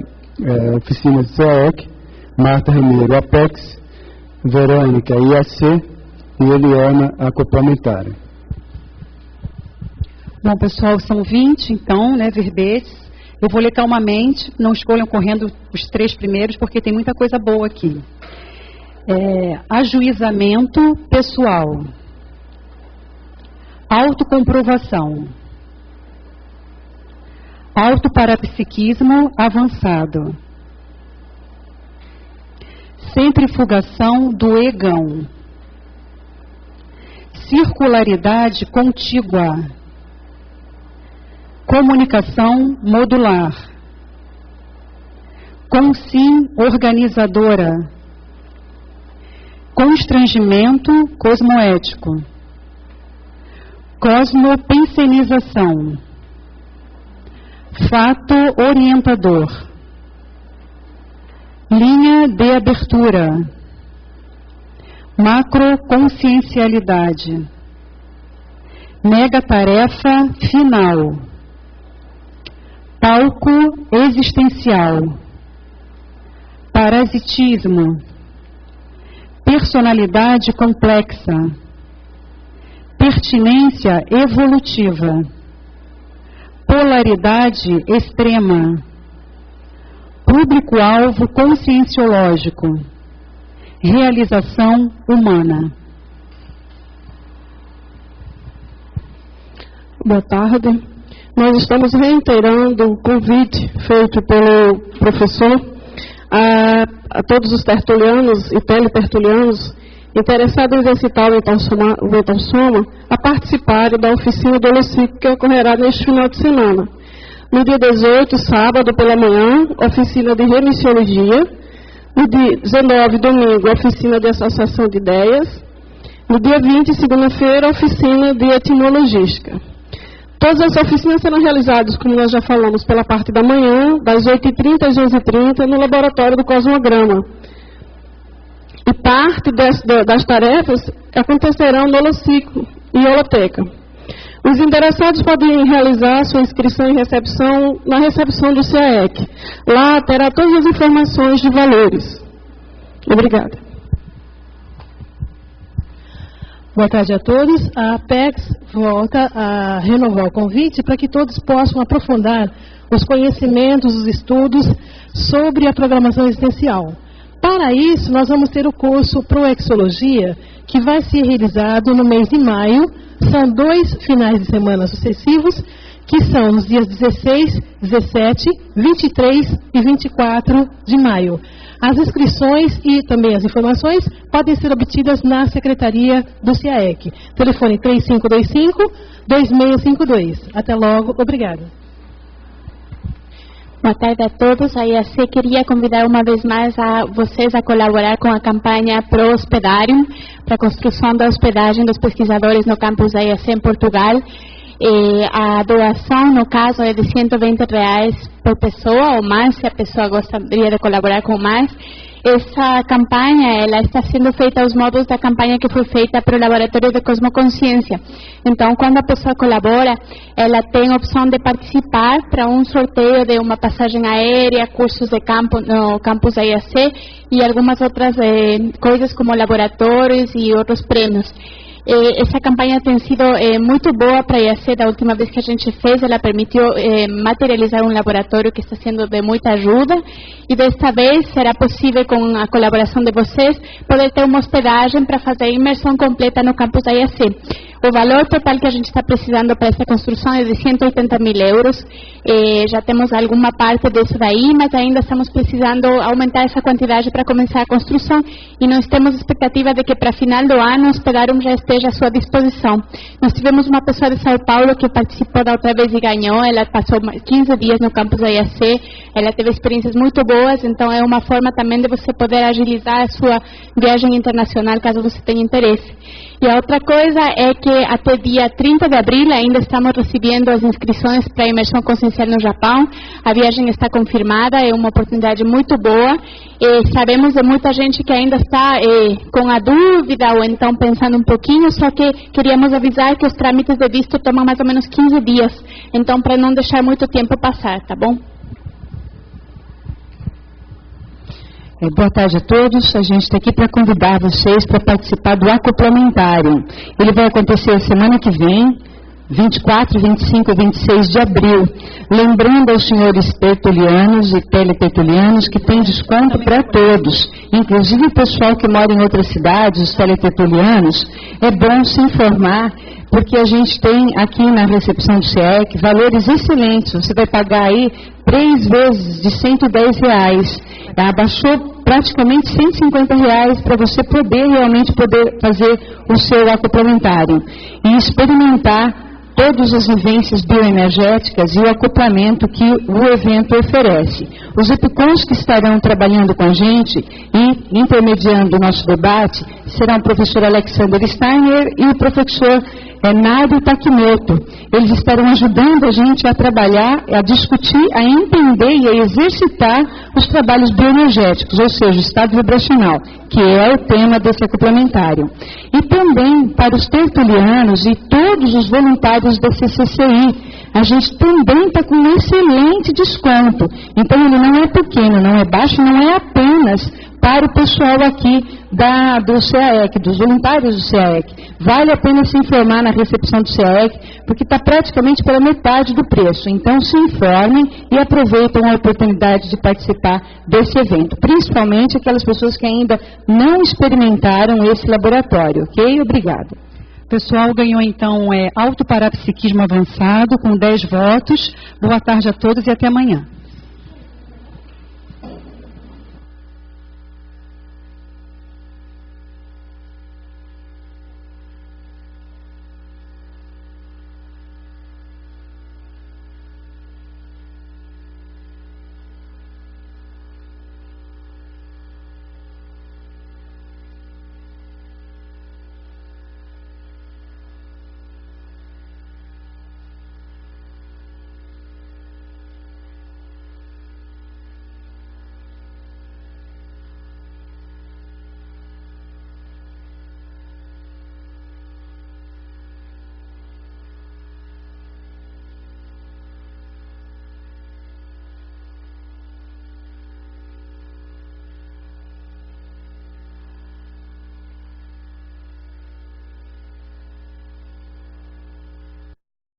oficina de CAEC, Marta Ribeiro, Apex, Verônica, IAC, e Eliana, a complementar. Bom, pessoal, são 20, então, né, verbetes. Eu vou ler calmamente, não escolham correndo os 3 primeiros, porque tem muita coisa boa aqui. Ajuizamento pessoal. Autocomprovação. Autoparapsiquismo avançado. Centrifugação do egão. Circularidade contígua. Comunicação modular. Consim organizadora. Constrangimento cosmoético. Cosmopensenização. Fato orientador. Linha de abertura. Macroconsciencialidade. Mega-tarefa final. Palco existencial. Parasitismo. Personalidade complexa. Pertinência evolutiva. Polaridade extrema. Público-alvo conscienciológico. Realização humana. Boa tarde. Nós estamos reiterando o convite feito pelo professor a todos os tertulianos e teletertulianos interessados em exercitar o Ventosoma a participarem da oficina do Holocico que ocorrerá neste final de semana. No dia 18, sábado pela manhã, oficina de remissiologia. No dia 19, domingo, oficina de associação de ideias. No dia 20, segunda-feira, oficina de etimologística. Todas as oficinas serão realizadas, como nós já falamos, pela parte da manhã, das 8h30 às 11h30, no laboratório do Cosmograma. E parte das tarefas acontecerão no Holocico e Holoteca. Os interessados podem realizar sua inscrição e recepção na recepção do CAEC. Lá terá todas as informações de valores. Obrigada. Boa tarde a todos. A Apex volta a renovar o convite para que todos possam aprofundar os conhecimentos, os estudos sobre a programação existencial. Para isso, nós vamos ter o curso Proexologia, que vai ser realizado no mês de maio. São 2 finais de semana sucessivos, que são nos dias 16, 17, 23 e 24 de maio. As inscrições e também as informações podem ser obtidas na Secretaria do CIAEC. Telefone 3525-2652. Até logo. Obrigada. Boa tarde a todos. A IAC queria convidar uma vez mais a vocês a colaborar com a campanha Pro Hospedarium, para a construção da hospedagem dos pesquisadores no campus da IAC em Portugal. A doação, no caso, é de R$120 por pessoa ou mais, se a pessoa gostaria de colaborar com mais. Essa campanha, ela está sendo feita aos modos da campanha que foi feita para o Laboratório de Cosmoconsciência. Então, quando a pessoa colabora, ela tem a opção de participar para um sorteio de uma passagem aérea, cursos de campo no campus da IAC e algumas outras coisas como laboratórios e outros prêmios. Essa campanha tem sido muito boa para a IAC. Da última vez que a gente fez, ela permitiu materializar um laboratório que está sendo de muita ajuda, e desta vez será possível, com a colaboração de vocês, poder ter uma hospedagem para fazer a imersão completa no campus da IAC. O valor total que a gente está precisando para essa construção é de 180 mil euros. Já temos alguma parte disso daí, mas ainda estamos precisando aumentar essa quantidade para começar a construção, e nós temos expectativa de que para final do ano o Hospedarium já esteja à sua disposição. Nós tivemos uma pessoa de São Paulo que participou da outra vez e ganhou. Ela passou 15 dias no campus da IAC, ela teve experiências muito boas, então é uma forma também de você poder agilizar a sua viagem internacional, caso você tenha interesse. E a outra coisa é que até dia 30 de abril ainda estamos recebendo as inscrições para a imersão consciencial no Japão. A viagem está confirmada, é uma oportunidade muito boa. Sabemos de muita gente que ainda está com a dúvida ou então pensando um pouquinho, só que queríamos avisar que os trâmites de visto tomam mais ou menos 15 dias. Então, para não deixar muito tempo passar, tá bom? Boa tarde a todos. A gente está aqui para convidar vocês para participar do Acoplamentário. Ele vai acontecer semana que vem, 24, 25 e 26 de abril. Lembrando aos senhores tertulianos e teletertulianos que tem desconto para todos, inclusive o pessoal que mora em outras cidades, os teletertulianos. É bom se informar, porque a gente tem aqui na recepção do CIAEC valores excelentes. Você vai pagar aí 3 vezes de R$110. Abaixou praticamente R$150 para você realmente poder fazer o seu acoplamentário e experimentar todas as vivências bioenergéticas e o acoplamento que o evento oferece. Os epicons que estarão trabalhando com a gente e intermediando o nosso debate serão o professor Alexander Steiner e o professor Nário Takimoto. Eles estarão ajudando a gente a trabalhar, a discutir, a entender e a exercitar os trabalhos bioenergéticos, ou seja, o estado vibracional, que é o tema desse acoplamentário. E também para os tertulianos e todos os voluntários da CCCI, a gente também está com um excelente desconto. Então ele não é pequeno, não é baixo, não é apenas para o pessoal aqui do CIAEC, dos voluntários do CIAEC. Vale a pena se informar na recepção do CIAEC, porque está praticamente pela metade do preço. Então se informem e aproveitem a oportunidade de participar desse evento, principalmente aquelas pessoas que ainda não experimentaram esse laboratório, ok? Obrigada. O pessoal ganhou então autoparapsiquismo avançado com 10 votos. Boa tarde a todos e até amanhã.